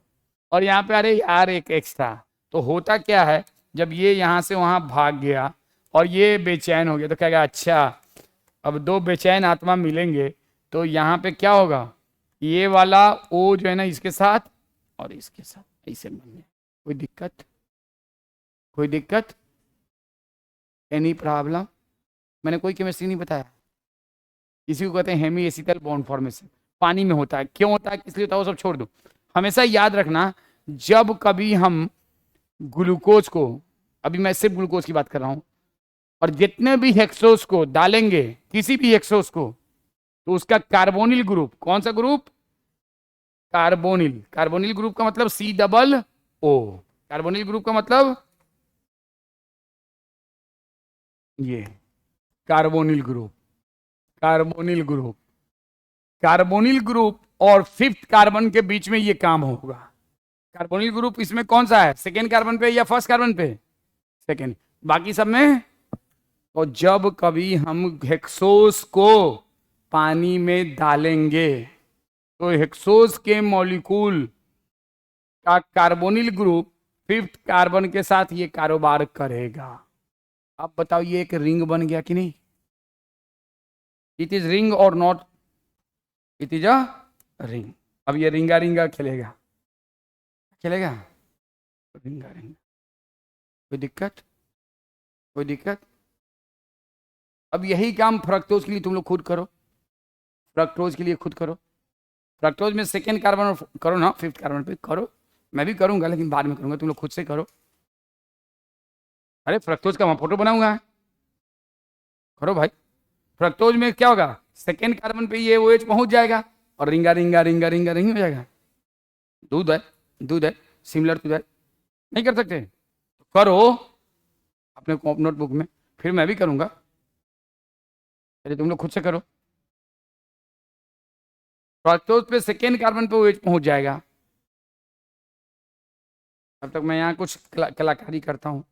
और यहाँ पे अरे यार एक एक्स्ट्रा, तो होता क्या है, जब ये यहाँ से वहां भाग गया और ये बेचैन हो गया, तो कहेगा अच्छा अब 2 बेचैन आत्मा मिलेंगे, तो यहाँ पे क्या होगा, ये वाला O जो है ना इसके साथ और इसके साथ ऐसे बन गया। कोई दिक्कत, कोई दिक्कत, एनी प्रॉब्लम? मैंने कोई केमिस्ट्री नहीं बताया। इसी को कहते हैं हेमी एसिटल बॉन्ड फॉर्मेशन, पानी में होता है। क्यों होता है, किस लिए होता है, वो सब छोड़ दो। हमेशा याद रखना, जब कभी हम ग्लूकोज को, अभी मैं सिर्फ ग्लूकोज की बात कर रहा हूं, और जितने भी हेक्सोस को डालेंगे, किसी भी हेक्सोस को, तो उसका कार्बोनिल ग्रुप, कौन सा ग्रुप, कार्बोनिल। कार्बोनिल ग्रुप का मतलब COO, कार्बोनिल ग्रुप का मतलब ये carbonyl group, carbonyl group, carbonyl group और 5th कार्बन के बीच में ये काम होगा। कार्बोनिल ग्रुप इसमें कौन सा है, सेकेंड कार्बन पे या फर्स्ट कार्बन पे, सेकेंड, बाकी सब में। और जब कभी हम हेक्सोस को पानी में डालेंगे, तो हेक्सोस के मॉलिक्यूल का कार्बोनिल ग्रुप 5th कार्बन के साथ ये कारोबार करेगा। अब बताओ ये एक रिंग बन गया कि नहीं, इट इज रिंग और not, it is a ring. अब ये रिंगा रिंगा खेलेगा, खेलेगा रिंगा रिंगा, कोई दिक्कत, कोई दिक्कत। अब यही काम फ्रक्टोज के लिए तुम लोग खुद करो, फ्रक्टोज के लिए खुद करो। फ्रक्टोज में सेकेंड कार्बन करो ना, 5th कार्बन पे करो, मैं भी करूंगा लेकिन बाद में करूंगा, तुम लोग खुद से करो। अरे फ्रक्टोज का मैं फोटो बनाऊंगा, करो भाई। फ्रक्टोज में क्या होगा, सेकेंड कार्बन पे ये OH पहुंच जाएगा और रिंगा रिंगा रिंगा रिंगा रिंग हो जाएगा। दूध है, दूध है, सिमिलर टू दैट, नहीं कर सकते तो करो अपने नोटबुक में, फिर मैं भी करूंगा, पहले तुम लोग खुद से करो। फ्रक्टोज पे सेकेंड कार्बन पे OH पहुंच जाएगा, तब तक मैं यहाँ कुछ कलाकारी करता हूँ।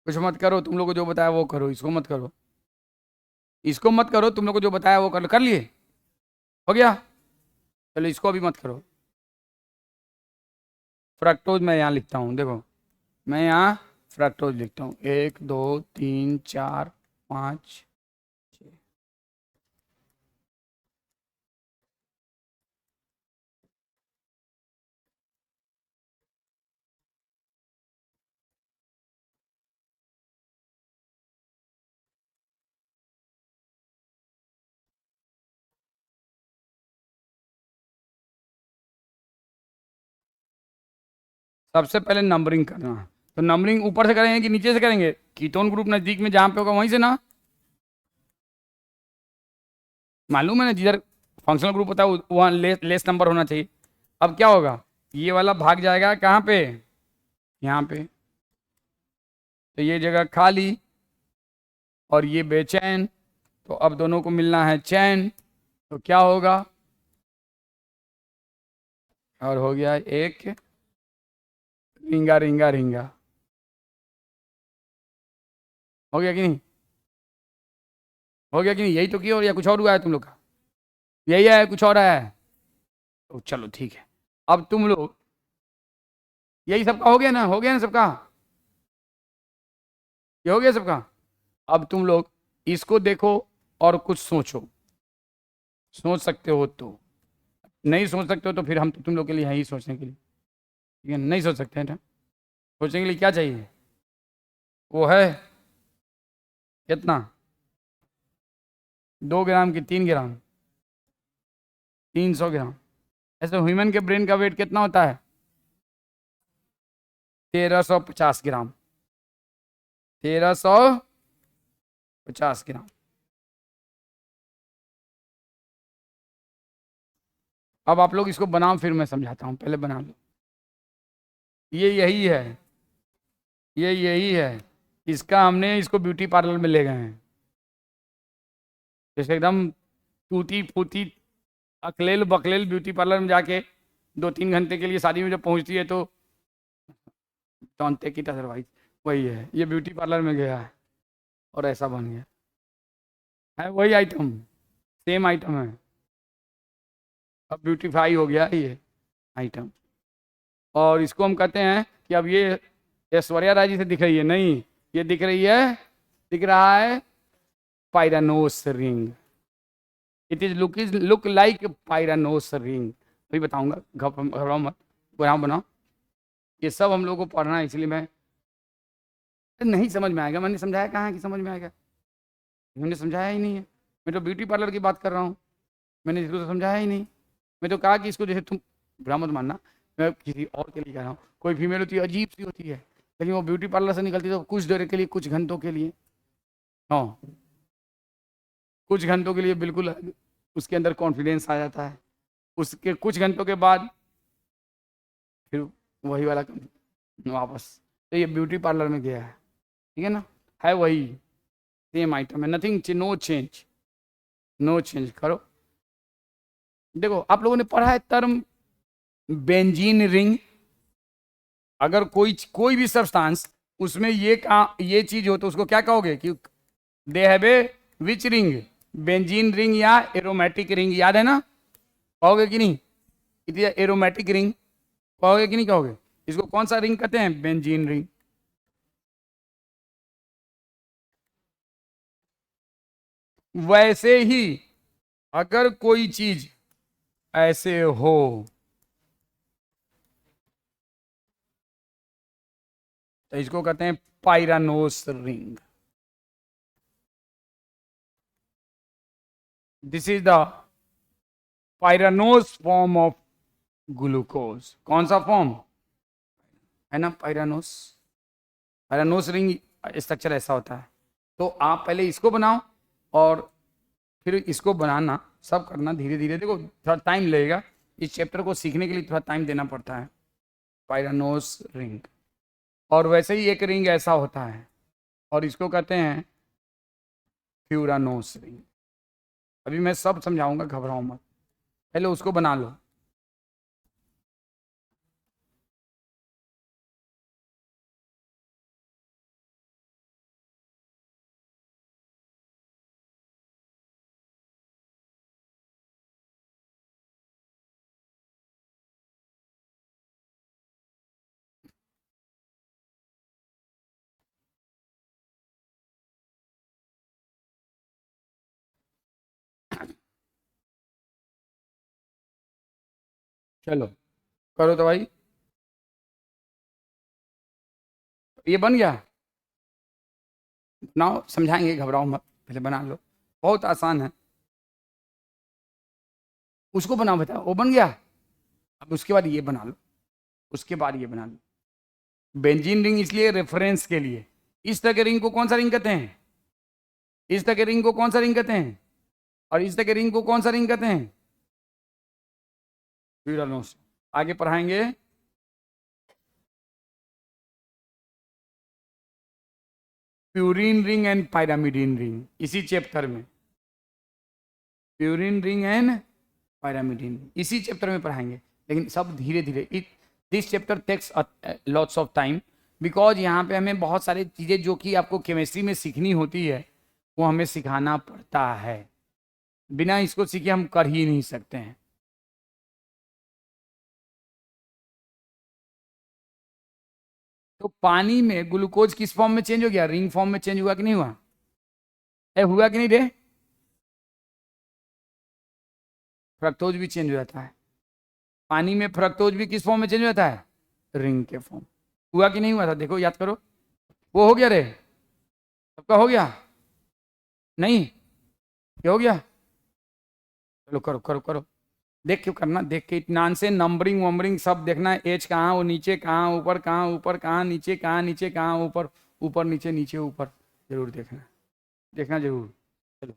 कुछ मत करो, तुम लोग को जो बताया वो करो, इसको मत करो, इसको मत करो, तुम लोग को जो बताया वो कर लिए, हो गया। चलो इसको अभी मत करो। फ्रक्टोज मैं यहाँ लिखता हूँ, देखो मैं यहाँ फ्रक्टोज लिखता हूँ, 1 2 3 4 5 6। सबसे पहले नंबरिंग करना, तो नंबरिंग ऊपर से करेंगे कि नीचे से करेंगे, कीटोन ग्रुप नजदीक में जहाँ पे होगा वहीं से ना, मालूम है ना, जिधर फंक्शनल ग्रुप होता है वहाँ लेस नंबर होना चाहिए। अब क्या होगा, ये वाला भाग जाएगा कहाँ पे, यहाँ पे, तो ये जगह खाली और ये बेचैन, तो अब दोनों को मिलना है चैन, तो क्या होगा, और हो गया एक रिंगा रिंगा रिंगा। हो गया कि नहीं, हो गया कि नहीं, यही तो किया, और या कुछ और हुआ है तुम लोग का, यही है कुछ और है, तो चलो ठीक है। अब तुम लोग, यही सबका हो गया ना सबका, ये हो गया सबका। अब तुम लोग इसको देखो और कुछ सोचो, सोच सकते हो तो, नहीं सोच सकते हो तो फिर हम तो तुम लोग के लिए हैं ही सोचने के लिए, ठीक है, नहीं सोच सकते हैं ना, सोचने के लिए क्या चाहिए, वो है कितना, 2 ग्राम की 3 ग्राम, 300 ग्राम। ऐसे ह्यूमन के ब्रेन का वेट कितना होता है, 1350 ग्राम, 1350 ग्राम। अब आप लोग इसको बनाओ, फिर मैं समझाता हूँ, पहले बना लो। ये यही है, ये यही है, इसका हमने इसको ब्यूटी पार्लर में ले गए हैं, जैसे एकदम टूटी फूटी अकलेल बकलेल ब्यूटी पार्लर में जाके 2-3 घंटे के लिए शादी में जब पहुंचती है तो जानते की अदरवाइज, वही है, ये ब्यूटी पार्लर में गया है और ऐसा बन गया है, वही आइटम, सेम आइटम है, अब ब्यूटीफाई हो गया ये आइटम। और इसको हम कहते हैं कि अब ये ऐश्वर्या राय जी से दिख रही है, नहीं, ये दिख रही है, दिख रहा है pyranose ring, it is look like pyranose ring. अभी बताऊंगा, घबराओ मत, बनाओ बनाओ, ये सब हम लोग को पढ़ना है, इसलिए मैं, नहीं समझ में आएगा, मैंने समझाया कहाँ है कि समझ में आएगा, मैंने समझाया ही नहीं है, मैं तो ब्यूटी पार्लर की बात कर रहा हूँ, मैंने इसको तो समझाया ही नहीं। मैं तो कहा कि इसको जैसे तुम बुरा मत मानना, मैं किसी और के लिए कह रहा हूँ, कोई फीमेल होती है अजीब सी होती है, लेकिन वो ब्यूटी पार्लर से निकलती है तो कुछ देर के लिए, कुछ घंटों के लिए, हाँ कुछ घंटों के लिए बिल्कुल उसके अंदर कॉन्फिडेंस आ जाता है, उसके कुछ घंटों के बाद फिर वही वाला वापस, तो ये ब्यूटी पार्लर में गया है, ठीक है ना, है वही सेम आइटम है, nothing, no change, no change करो। देखो आप लोगों ने पढ़ा है टर्म बेंजीन रिंग, अगर कोई भी सब्सटेंस उसमें ये चीज हो तो उसको क्या कहोगे कि they have a which ring, benzene ring या एरोमेटिक रिंग, याद है ना, कहोगे कि नहीं, इट इज एरोमेटिक रिंग, कहोगे कि नहीं कहोगे, इसको कौन सा रिंग कहते हैं, बेंजीन रिंग। वैसे ही अगर कोई चीज ऐसे हो, तो इसको कहते हैं pyranose ring, this is the pyranose form of glucose, कौन सा फॉर्म है ना, पायरानोस, पायरानोस रिंग स्ट्रक्चर ऐसा होता है। तो आप पहले इसको बनाओ और फिर इसको बनाना, सब करना धीरे धीरे, देखो थोड़ा टाइम लगेगा, इस चैप्टर को सीखने के लिए थोड़ा टाइम देना पड़ता है, पायरानोस रिंग। और वैसे ही एक रिंग ऐसा होता है और इसको कहते हैं फ्यूरानोस रिंग। अभी मैं सब समझाऊंगा, घबराओ मत, पहले उसको बना लो। चलो करो तो भाई, ये बन गया, बनाओ, समझाएंगे, घबराओ मत, पहले बना लो, बहुत आसान है, उसको बनाओ, बताओ वो बन गया, अब उसके बाद ये बना लो, उसके बाद ये बना लो। बेंजीन रिंग इसलिए रेफरेंस के लिए, इस तरह के रिंग को कौन सा रिंग कहते हैं, इस तरह के रिंग को कौन सा रिंग कहते हैं, और इस तरह के रिंग को कौन सा रिंग कहते हैं, फ्यूरानोस। आगे पढ़ाएंगे purine ring and pyrimidine ring, इसी चैप्टर में प्यूरिन रिंग एंड पायरामिडिन इसी चैप्टर में पढ़ाएंगे, लेकिन सब धीरे धीरे। This chapter takes lots of time, because यहाँ पे हमें बहुत सारी चीज़ें जो कि आपको केमिस्ट्री में सीखनी होती है वो हमें सिखाना पड़ता है, बिना इसको सीखे हम कर ही नहीं सकते हैं। तो पानी में ग्लूकोज किस फॉर्म में चेंज हो गया? रिंग फॉर्म में चेंज हुआ कि नहीं हुआ? हुआ कि नहीं रे? फ्रक्टोज भी चेंज हो जाता है पानी में, फ्रक्टोज भी किस फॉर्म में चेंज हो जाता है? रिंग के फॉर्म। हुआ कि नहीं हुआ था? देखो याद करो, वो हो गया रे, सबका हो गया? नहीं, क्या हो गया? चलो करो करो करो, देख क्यों करना, देख के इत्मीनान से नंबरिंग वंबरिंग सब देखना है, एच कहाँ, वो नीचे कहाँ, ऊपर कहाँ, ऊपर कहाँ, नीचे कहाँ, नीचे कहाँ, ऊपर, ऊपर नीचे, नीचे ऊपर, जरूर देखना, देखना जरूर। चलो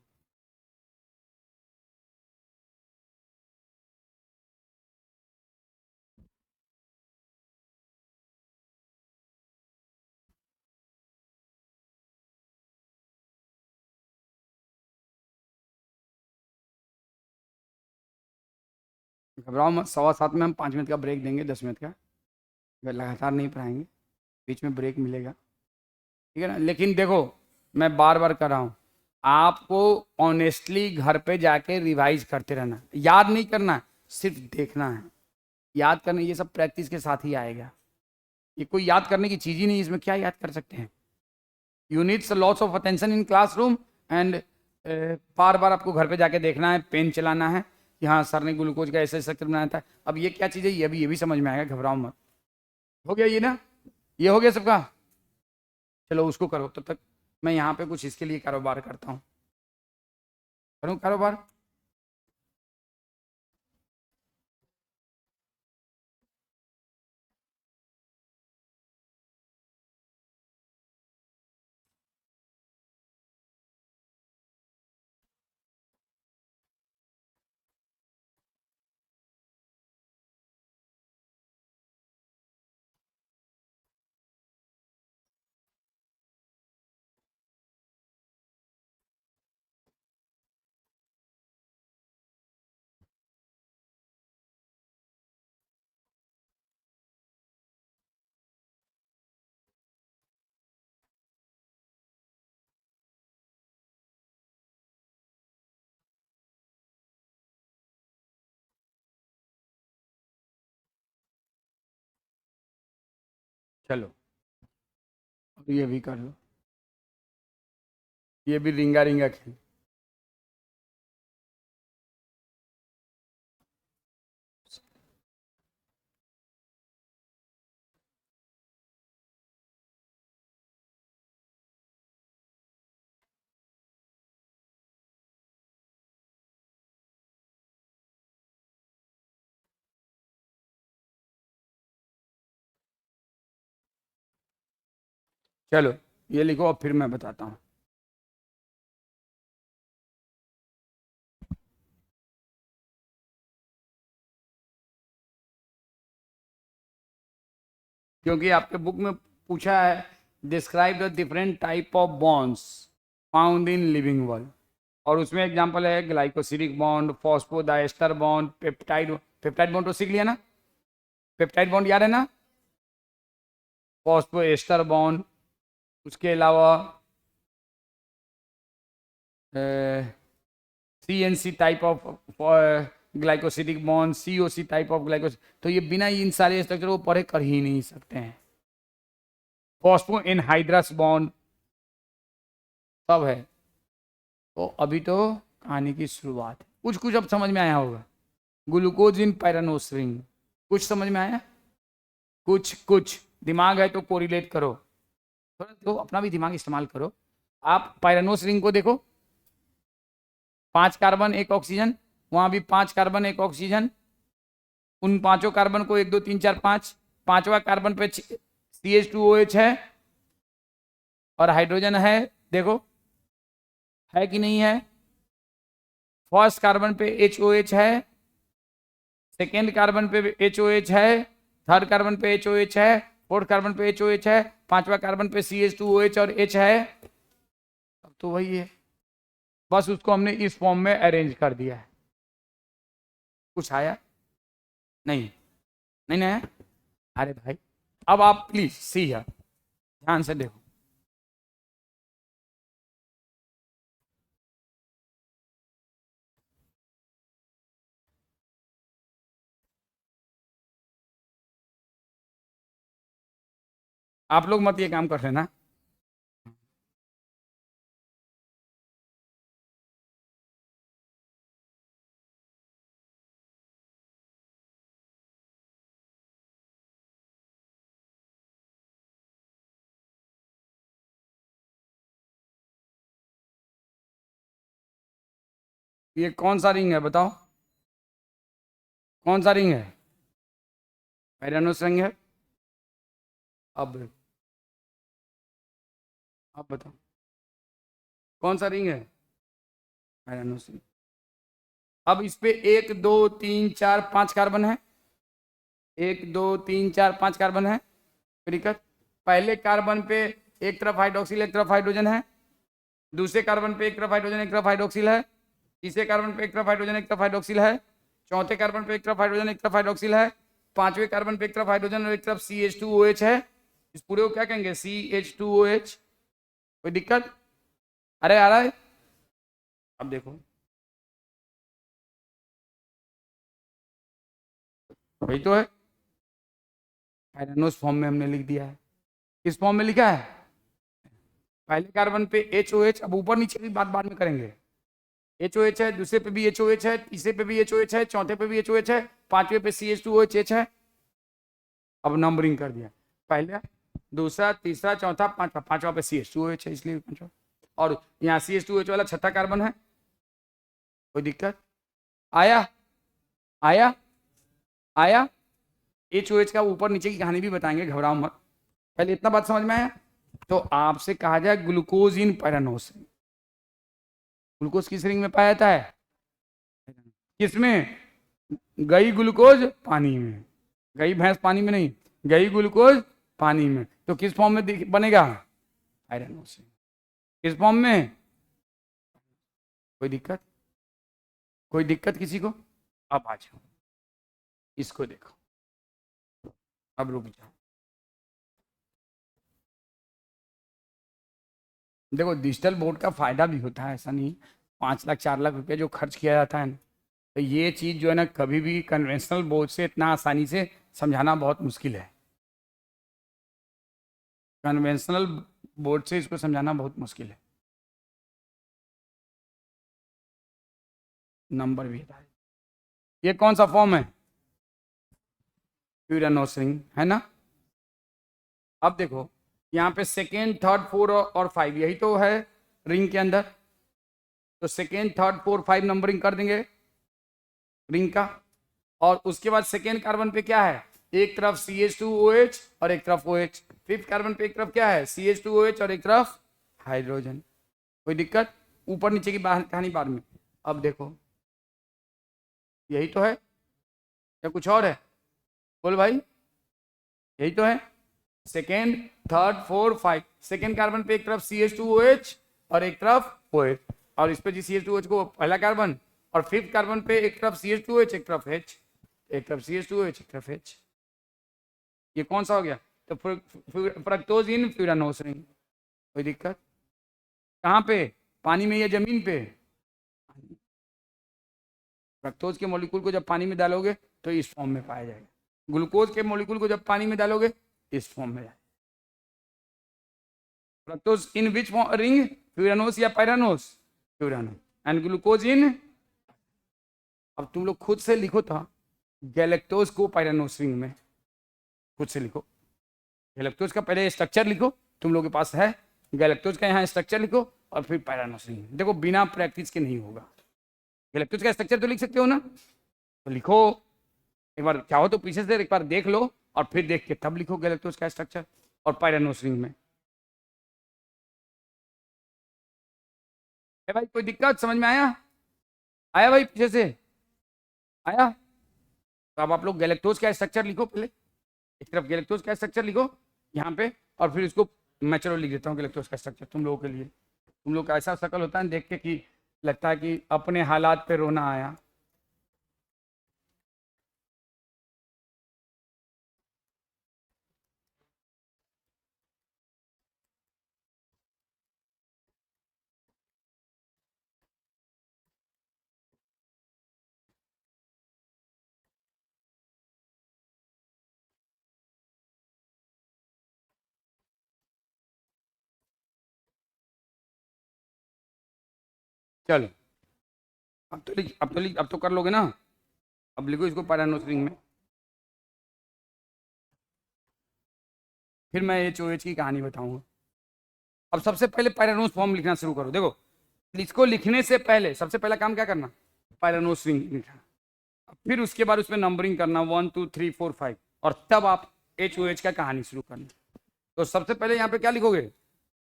घबराओ मत, 7:15 में हम 5 मिनट का ब्रेक देंगे, 10 मिनट का, लगातार नहीं पढ़ाएंगे, बीच में ब्रेक मिलेगा, ठीक है ना। लेकिन देखो मैं बार बार कर रहा हूँ, आपको ऑनेस्टली घर पे जाके रिवाइज करते रहना, याद नहीं करना, सिर्फ देखना है। याद करना ये सब प्रैक्टिस के साथ ही आएगा, ये कोई याद करने की चीज़ ही नहीं, इसमें क्या याद कर सकते हैं। You needs lots of attention in classroom and बार बार आपको घर पे जाके देखना है, पेन चलाना है कि हाँ सर ने ग्लूकोज का ऐसा स्ट्रक्चर बनाया था, अब ये क्या चीज़ है ये भी समझ में आएगा, घबराओ मत। हो गया ये ना, ये हो गया सबका? चलो उसको करो, तब तक मैं यहाँ पे कुछ इसके लिए कारोबार करता हूँ, करूँ कारोबार। चलो अब ये भी कर लो, ये भी रिंगा रिंगा खेल। चलो ये लिखो, अब फिर मैं बताता हूँ। क्योंकि आपके बुक में पूछा है describe the different type of bonds found in living world, और उसमें एग्जांपल है glycosylic bond, phosphodiester bond, peptide, peptide bond तो सीख लिया ना, पेप्टाइड बॉन्ड याद है ना, फॉस्फोएस्टर बॉन्ड, उसके अलावा CNC type of glycosylic bond, COC type of glycose, तो ये बिना इन सारे स्ट्रक्चर को पढ़े कर ही नहीं सकते हैं। फॉस्फो एनहाइड्रस बॉन्ड सब है। तो अभी तो कहानी की शुरुआत है, कुछ कुछ अब समझ में आया होगा। ग्लूकोज इन पायरानोस रिंग, कुछ समझ में आया? कुछ कुछ दिमाग है तो कोरिलेट करो, थोड़ा तो अपना भी दिमाग इस्तेमाल करो। आप पायरानोस रिंग को देखो, 5 कार्बन 1 ऑक्सीजन, वहां भी 5 कार्बन 1 ऑक्सीजन, उन 5 कार्बन को 1 2 3 4 5, 5वां कार्बन पे CH2OH है और हाइड्रोजन है, देखो है कि नहीं है। फर्स्ट कार्बन पे HOH है, सेकेंड कार्बन पे HOH है, थर्ड कार्बन पे HOH है, फोर्थ कार्बन पे HOH है, पांचवा कार्बन पे CH2OH और H है, अब तो वही है, बस उसको हमने इस फॉर्म में अरेंज कर दिया है। कुछ आया नहीं? नहीं ना? अरे भाई अब आप प्लीज सी है, ध्यान से देखो। आप लोग मत ये काम कर लेना। ये कौन सा रिंग है बताओ, कौन सा रिंग है? पैरानोस रिंग है। अब आप बताओ कौन सा रिंग है? पैरानोस रिंग। अब इस पे 1 2 3 4 5 कार्बन है, 1 2 3 4 5 कार्बन है, कोई दिक्कत? पहले कार्बन पे एक तरफ हाइड्रोक्सिल एक तरफ हाइड्रोजन है, दूसरे कार्बन पे एक तरफ हाइड्रोजन एक तरफ हाइड्रोक्सिल है, तीसरे कार्बन पे एक तरफ हाइड्रोजन एक तरफ हाइड्रोक्सिल है, चौथे कार्बन पे एक तरफ हाइड्रोजन एक तरफ हाइड्रोक्सिल है, पांचवें कार्बन पे एक तरफ हाइड्रोजन और एक तरफ CH2OH है। इस पूरे को क्या कहेंगे? CH2OH। कोई दिक्कत? अरे आ रहा है? अब देखो वही तो है, पैरानोस फॉर्म में हमने लिख दिया है। किस फॉर्म में लिखा है? पहले कार्बन पे HOH, अब ऊपर नीचे की बात बाद में करेंगे। HOH है, दूसरे पे भी HOH है, तीसरे पे भी HOH है, चौथे पे भी HOH है, पांचवे पे CH2OH है। अब नंबरिंग कर दिया, पहला दूसरा तीसरा चौथा पांचवा, पांचवा पे CH2OH है इसलिए पांचवा, और यहाँ CH2OH वाला छठा कार्बन है। कोई दिक्कत? आया? आया? आया? HOH का ऊपर नीचे की कहानी भी बताएंगे, घबराओ मत, पहले इतना बात समझ में आया? तो आपसे कहा जाए ग्लूकोज इन पैरानोस, ग्लूकोज किस रिंग में पाया जाता है? किसमें? गई ग्लूकोज पानी में, गई भैंस पानी में नहीं, गई ग्लूकोज पानी में, तो किस फॉर्म में बनेगा? पैरानोस। किस फॉर्म में? कोई दिक्कत? कोई दिक्कत किसी को? अब आ जाओ, इसको देखो, अब रुक जाओ। देखो डिजिटल बोर्ड का फायदा भी होता है, ऐसा नहीं, 5 लाख 4 लाख रुपया जो खर्च किया जाता है ना, तो ये चीज़ जो है ना कभी भी कन्वेंशनल बोर्ड से इतना आसानी से समझाना बहुत मुश्किल है, कन्वेंशनल बोर्ड से इसको समझाना बहुत मुश्किल है। नंबर भी है, ये कौन सा फॉर्म है? प्यूरानोस रिंग है ना। अब देखो यहाँ पे सेकेंड थर्ड फोर और 5 यही तो है रिंग के अंदर, तो सेकेंड थर्ड फोर 5 नंबरिंग कर देंगे रिंग का, और उसके बाद सेकेंड कार्बन पे क्या है? एक तरफ CH2OH और एक तरफ OH, फिफ्थ कार्बन पे एक तरफ क्या है? CH2OH और एक तरफ हाइड्रोजन। कोई दिक्कत? ऊपर नीचे की कहानी बाद में। अब देखो यही तो है या कुछ और है? बोल भाई, यही तो है। Second third four 5, second carbon पे एक तरफ CH2OH और एक तरफ OH, और इस पे जी CH2OH को पहला कार्बन, और फिफ्थ कार्बन पे एक तरफ CH2OH एक तरफ H, एक तरफ CH2OH एक तरफ H। ये कौन सा हो गया? तो फ्रक्टोज इन फ्यूरानोस रिंग। कोई दिक्कत? कहाँ पे? पानी में या जमीन पे? फ्रक्टोज के मॉलिक्यूल को जब पानी में डालोगे तो इस फॉर्म में पाया जाएगा, ग्लूकोज के मॉलिक्यूल को जब पानी में डालोगे इस फॉर्म में जाएगा। फ्रक्टोज इन विच रिंग? फ्यूरानोस या पैरानोस? फ्यूरानोस। एंड ग्लूकोज इन, अब तुम लोग खुद से लिखो था गैलेक्टोज को पैरानोस रिंग में, खुद से लिखो गैलेक्टोज का पहले स्ट्रक्चर लिखो, तुम लोगों के पास है गैलेक्टोज का, यहाँ स्ट्रक्चर लिखो और फिर पैरानोस रिंग। देखो बिना प्रैक्टिस के नहीं होगा, गैलेक्टोज का स्ट्रक्चर तो लिख सकते हो ना, तो लिखो एक बार, चाहो तो पीछे से एक बार देख लो और फिर देख के तब लिखो गैलेक्टोज का स्ट्रक्चर और पैरानोस रिंग में। भाई कोई दिक्कत? समझ में आया? आया भाई पीछे से? आया? तो अब आप लोग गैलेक्टोज का स्ट्रक्चर लिखो पहले, एक तरफ गैलेक्टोज का स्ट्रक्चर लिखो यहाँ पे, और फिर इसको मैं चलो लिख देता हूँ गैलेक्टोज का स्ट्रक्चर तुम लोगों के लिए। तुम लोग का ऐसा शक्ल होता है देख के कि लगता है कि अपने हालात पे रोना आया। चलो अब तो कर लोगे ना। अब लिखो इसको पैरानोस रिंग में। फिर मैं एच ओ एच की कहानी बताऊंगा। अब सबसे पहले पैरानोस फॉर्म लिखना शुरू करो। देखो इसको लिखने से पहले सबसे पहला काम क्या करना, पैरानोस रिंग लिखना। फिर उसके बाद उसमें नंबरिंग करना 1 2 3 4 5, और तब आप एच ओ एच का कहानी शुरू करना। तो सबसे पहले यहाँ पे क्या लिखोगे,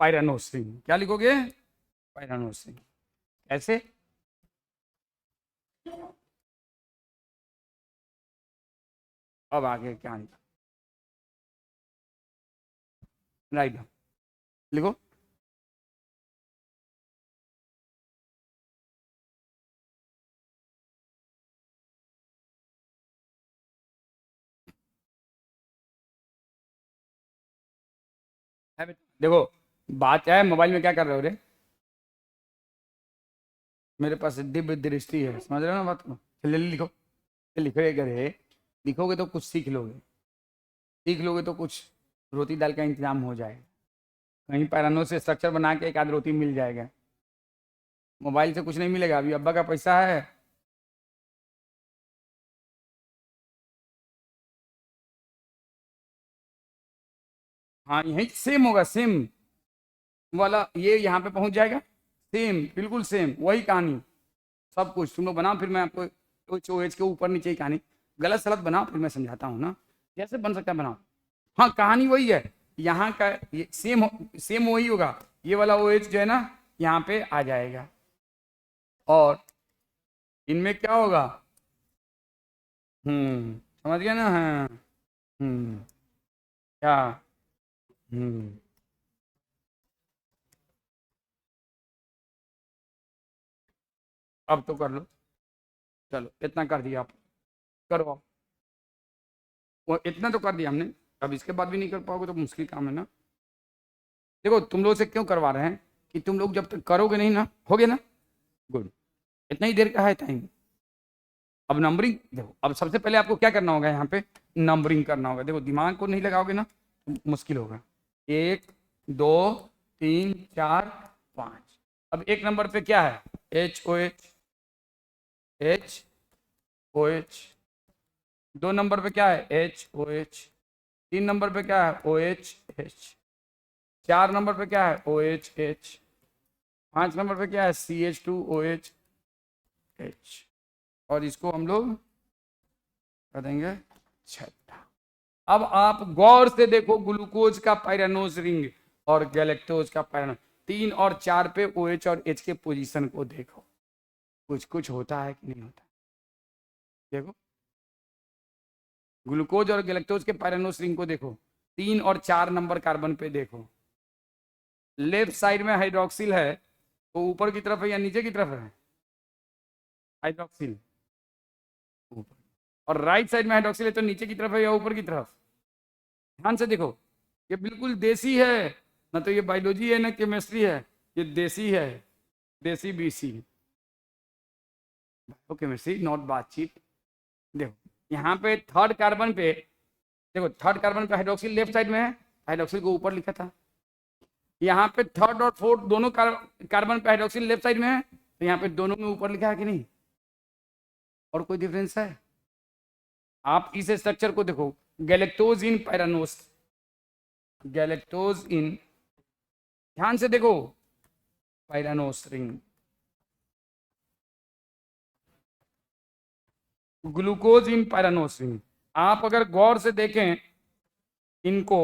पैरानोस रिंग। क्या लिखोगे, पैरानोस रिंग। ऐसे अब आगे कहानी राइट लिखो। देखो बात क्या है, मोबाइल में क्या कर रहे हो रे, मेरे पास दिव्य दृष्टि है, समझ रहे हो ना बात को। जल्दी लिखो, लिखोगे करे, लिखोगे तो कुछ सीख लोगे, सीख लोगे तो कुछ रोटी दाल का इंतजाम हो जाएगा। कहीं पैरानों से स्ट्रक्चर बना के एक आध रोटी मिल जाएगा। मोबाइल से कुछ नहीं मिलेगा, अभी अब्बा का पैसा है। हाँ यही सेम होगा, सेम वाला ये यहाँ पे पहुंच जाएगा। सेम बिल्कुल सेम वही कहानी, सब कुछ तुम लोग बनाओ, फिर मैं आपको OH के ऊपर नीचे की कहानी गलत सलत बनाओ, फिर मैं समझाता हूँ ना कैसे बन सकता है, बनाओ। हाँ कहानी वही है, यहाँ का ये सेम सेम वही होगा। ये वाला OH जो है ना यहाँ पे आ जाएगा, और इनमें क्या होगा, समझ गया ना। हाँ क्या, हम्म अब तो कर लो। चलो इतना कर दिया आप, करो आप। वो इतना तो कर दिया हमने, अब इसके बाद भी नहीं कर पाओगे तो मुश्किल काम है ना। देखो तुम लोग से क्यों करवा रहे हैं कि तुम लोग जब तक करोगे नहीं ना, हो गया ना, गुड। इतना ही देर का है टाइम। अब नंबरिंग देखो, अब सबसे पहले आपको क्या करना होगा, यहाँ पे नंबरिंग करना होगा। देखो दिमाग को नहीं लगाओगे ना तो मुश्किल होगा। 1 2 3 4 5। अब एक नंबर पे क्या है, HOH, HOH। 2 नंबर पे क्या है, HOH। 3 नंबर पे क्या है, OHH। 4 नंबर पे क्या है, OHH। 5 नंबर पे क्या है, CH2OH। और इसको हम लोग कर देंगे छठा। अब आप गौर से देखो, ग्लूकोज का पायरानोज रिंग और गैलेक्टोज का पायरानोज, 3 और 4 पे OH और H के पोजीशन को देखो, कुछ कुछ होता है कि नहीं होता। देखो ग्लूकोज और गैलेक्टोज के पायरानोज रिंग को देखो, 3 और 4 नंबर कार्बन पे देखो। लेफ्ट साइड में हाइड्रोक्सिल है, तो ऊपर की तरफ है या नीचे की तरफ है, हाइड्रोक्सिल ऊपर। और राइट साइड में हाइड्रोक्सिल है तो नीचे की तरफ है या ऊपर की तरफ। ध्यान से देखो, ये बिल्कुल देसी है, ना तो ये बायोलॉजी है ना केमिस्ट्री है, ये देसी है, देसी BC बायोकेमिस्ट्री नॉट बातचीत। देखो यहाँ पे थर्ड कार्बन पे, देखो थर्ड कार्बन पे हाइड्रोक्सिल लेफ्ट साइड में है, हाइड्रोक्सिल को ऊपर लिखा था। यहाँ पे थर्ड और फोर्थ दोनों कार्बन पे हाइड्रोक्सिल लेफ्ट साइड में है, तो यहाँ पे दोनों में ऊपर लिखा है कि नहीं, और कोई डिफरेंस है। आप इस स्ट्रक्चर को देखो, गैलेक्टोज इन पैरानोस, गैलेक्टोज इन, ध्यान से देखो, पैरानोस रिंग, ग्लूकोज इन पैरानोस रिंग। आप अगर गौर से देखें इनको,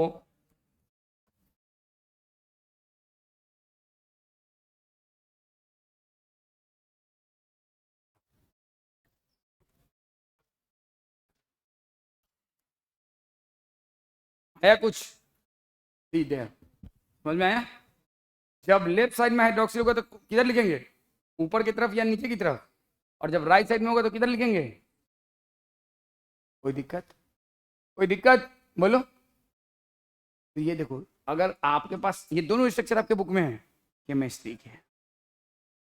है कुछ? सीधे समझ में आया? जब लेफ्ट साइड में हाइड्रोक्सिल होगा तो किधर लिखेंगे? ऊपर की तरफ या नीचे की तरफ? और जब राइट साइड में होगा तो किधर लिखेंगे? कोई दिक्कत? कोई दिक्कत बोलो? तो ये देखो, अगर आपके पास ये दोनों स्ट्रक्चर आपके बुक में है केमिस्ट्री के,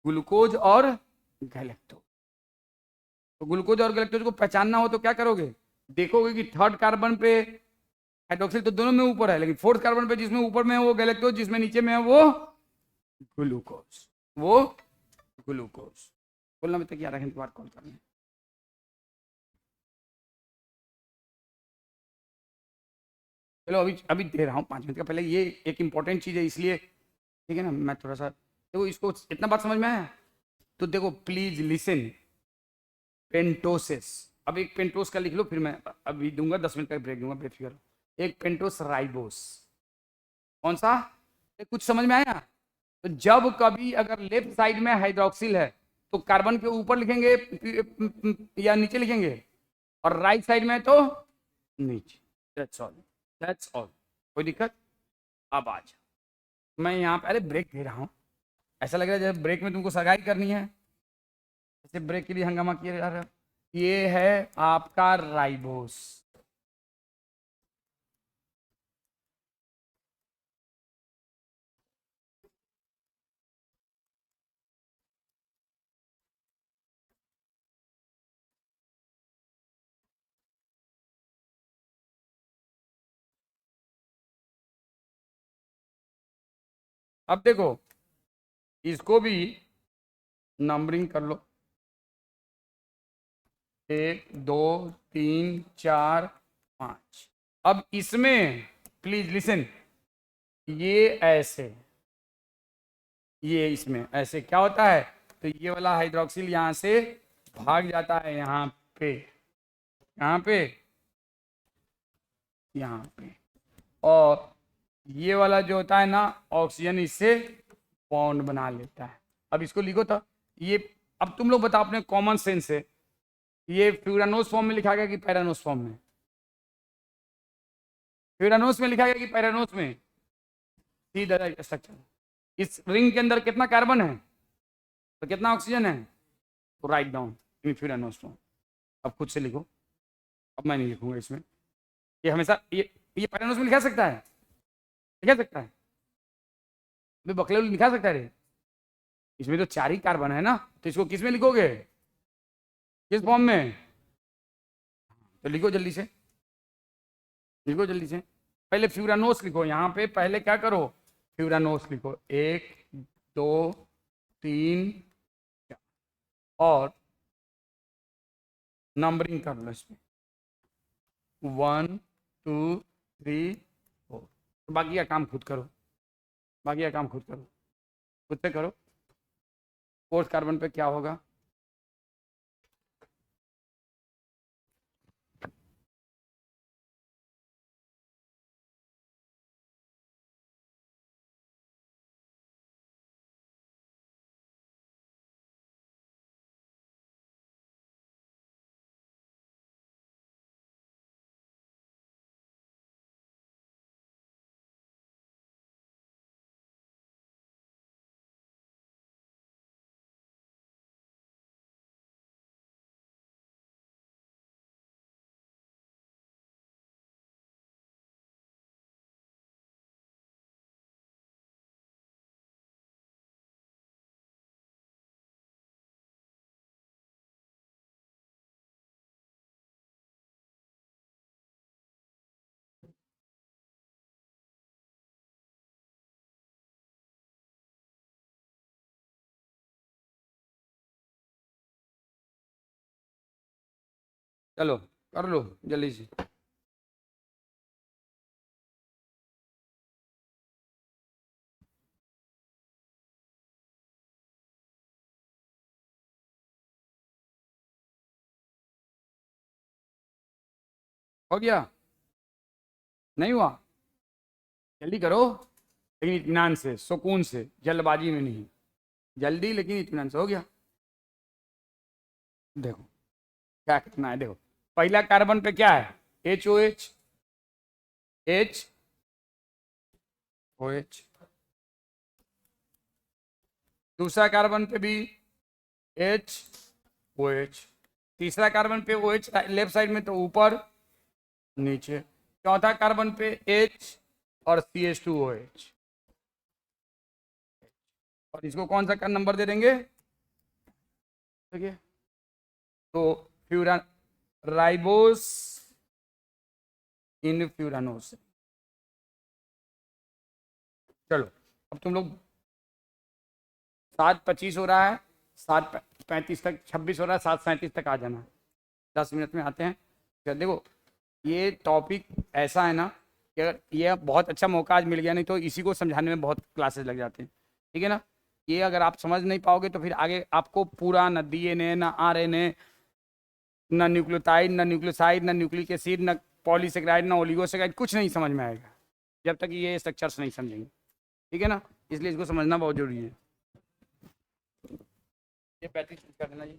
ग्लूकोज और गैलेक्टोज, तो ग्लूकोज और गैलेक्टोज को पहचानना हो तो क्या करोगे? देखोगे कि थर्ड कार्बन पे हाइड्रोक्सिल तो दोनों में ऊपर है, लेकिन फोर्थ कार्बन पे जिसमें ऊपर में है वो गैलेक्टोज, जिसमें नीचे में है वो ग्लूकोज, वो ग्लूकोज। बोलना मैं तैयार है, बार कॉल करना। चलो अभी अभी दे रहा हूँ 5 मिनट का, पहले ये एक इंपॉर्टेंट चीज़ है इसलिए, ठीक है ना? मैं थोड़ा सा देखो, इसको इतना बात समझ में आया? तो देखो प्लीज लिसन, पेंटोसिस। अब एक पेंटोस का लिख लो, फिर मैं अभी दूंगा 10 मिनट का ब्रेक दूंगा, बेफिक्र। एक पेंटोस राइबोस, कौन सा? कुछ समझ में आया? तो जब कभी अगर लेफ्ट साइड में हाइड्रोक्सिल है तो कार्बन के ऊपर लिखेंगे या नीचे लिखेंगे, और राइट साइड में तो नीचे। That's all, that's all. कोई दिक्कत? अब आज मैं यहाँ पे, अरे ब्रेक दे रहा हूँ, ऐसा लग रहा है जैसे ब्रेक में तुमको सगाई करनी है, जैसे ब्रेक के लिए हंगामा किया जा रहा है। ये है आपका राइबोस। अब देखो, इसको भी नंबरिंग कर लो, 1 2 3 4 5। अब इसमें प्लीज लिसन, ये ऐसे, ये इसमें ऐसे क्या होता है? तो ये वाला हाइड्रोक्सिल यहाँ से भाग जाता है यहाँ पे, यहाँ पे, यहाँ पे, और ये वाला जो होता है ना, ऑक्सीजन इससे बॉन्ड बना लेता है। अब इसको लिखो तो ये, अब तुम लोग बताओ अपने कॉमन सेंस से, ये फ्यूरानोस फॉर्म में लिखा गया कि पैरानोस फॉर्म में? फ्यूरानोस में लिखा गया कि पैरानोस में? सीधा स्ट्रक्चर। इस रिंग के अंदर कितना कार्बन है तो कितना ऑक्सीजन है? तो राइट डाउन इन फ्यूरानोस फॉर्म। अब खुद से लिखो, अब मैं नहीं लिखूंगा इसमें, ये हमेशा ये पैरानोस में लिखा सकता है, लिखा सकता है, अभी बकले लिखा सकता है रे? इसमें तो 4 ही कार्बन है ना, तो इसको किस में लिखोगे? किस फॉर्म में? तो लिखो जल्दी से, लिखो जल्दी से। पहले फ्यूरानोस लिखो, यहाँ पे पहले क्या करो? फ्यूरानोस लिखो, 1 2 3 4, और नंबरिंग कर लो इसमें, 1 2 3 4। तो बाकी का काम खुद करो, बाकी का काम खुद करो, खुद से करो। फोर्थ कार्बन पे क्या होगा? चलो कर लो जल्दी से। हो गया? नहीं हुआ? जल्दी करो, लेकिन इत्मीनान से, सुकून से, जल्दबाजी में नहीं, जल्दी लेकिन इत्मीनान से। हो गया? देखो क्या करना है, देखो पहला कार्बन पे क्या है? HOH, H OH, दूसरा कार्बन पे भी H OH, तीसरा कार्बन पे OH लेफ्ट साइड में तो ऊपर नीचे, चौथा कार्बन पे H और CH2OH, और इसको कौन सा नंबर दे देंगे, देखिए तो फ्यूरान राइबोस इन फ्यूरानोस। चलो अब तुम लोग 7:25 हो रहा है, 7:35 तक, 26 हो रहा है, 7:37 तक आ जाना, 10 मिनट में आते हैं। फिर देखो ये टॉपिक ऐसा है ना कि अगर ये बहुत अच्छा मौका आज मिल गया, नहीं तो इसी को समझाने में बहुत क्लासेस लग जाते हैं, ठीक है ना। ये अगर आप समझ नहीं पाओगे तो फिर आगे आपको पूरा न DNA न RNA न न्यूक्लियोटाइड न न्यूक्लियोसाइड न न्यूक्लिक एसिड न पॉलीसेकेराइड न ओलिगोसेकेराइड कुछ नहीं समझ में आएगा जब तक ये स्ट्रक्चर्स नहीं समझेंगे, ठीक है ना। इसलिए इसको समझना बहुत जरूरी है। ये 35 कर देना जी।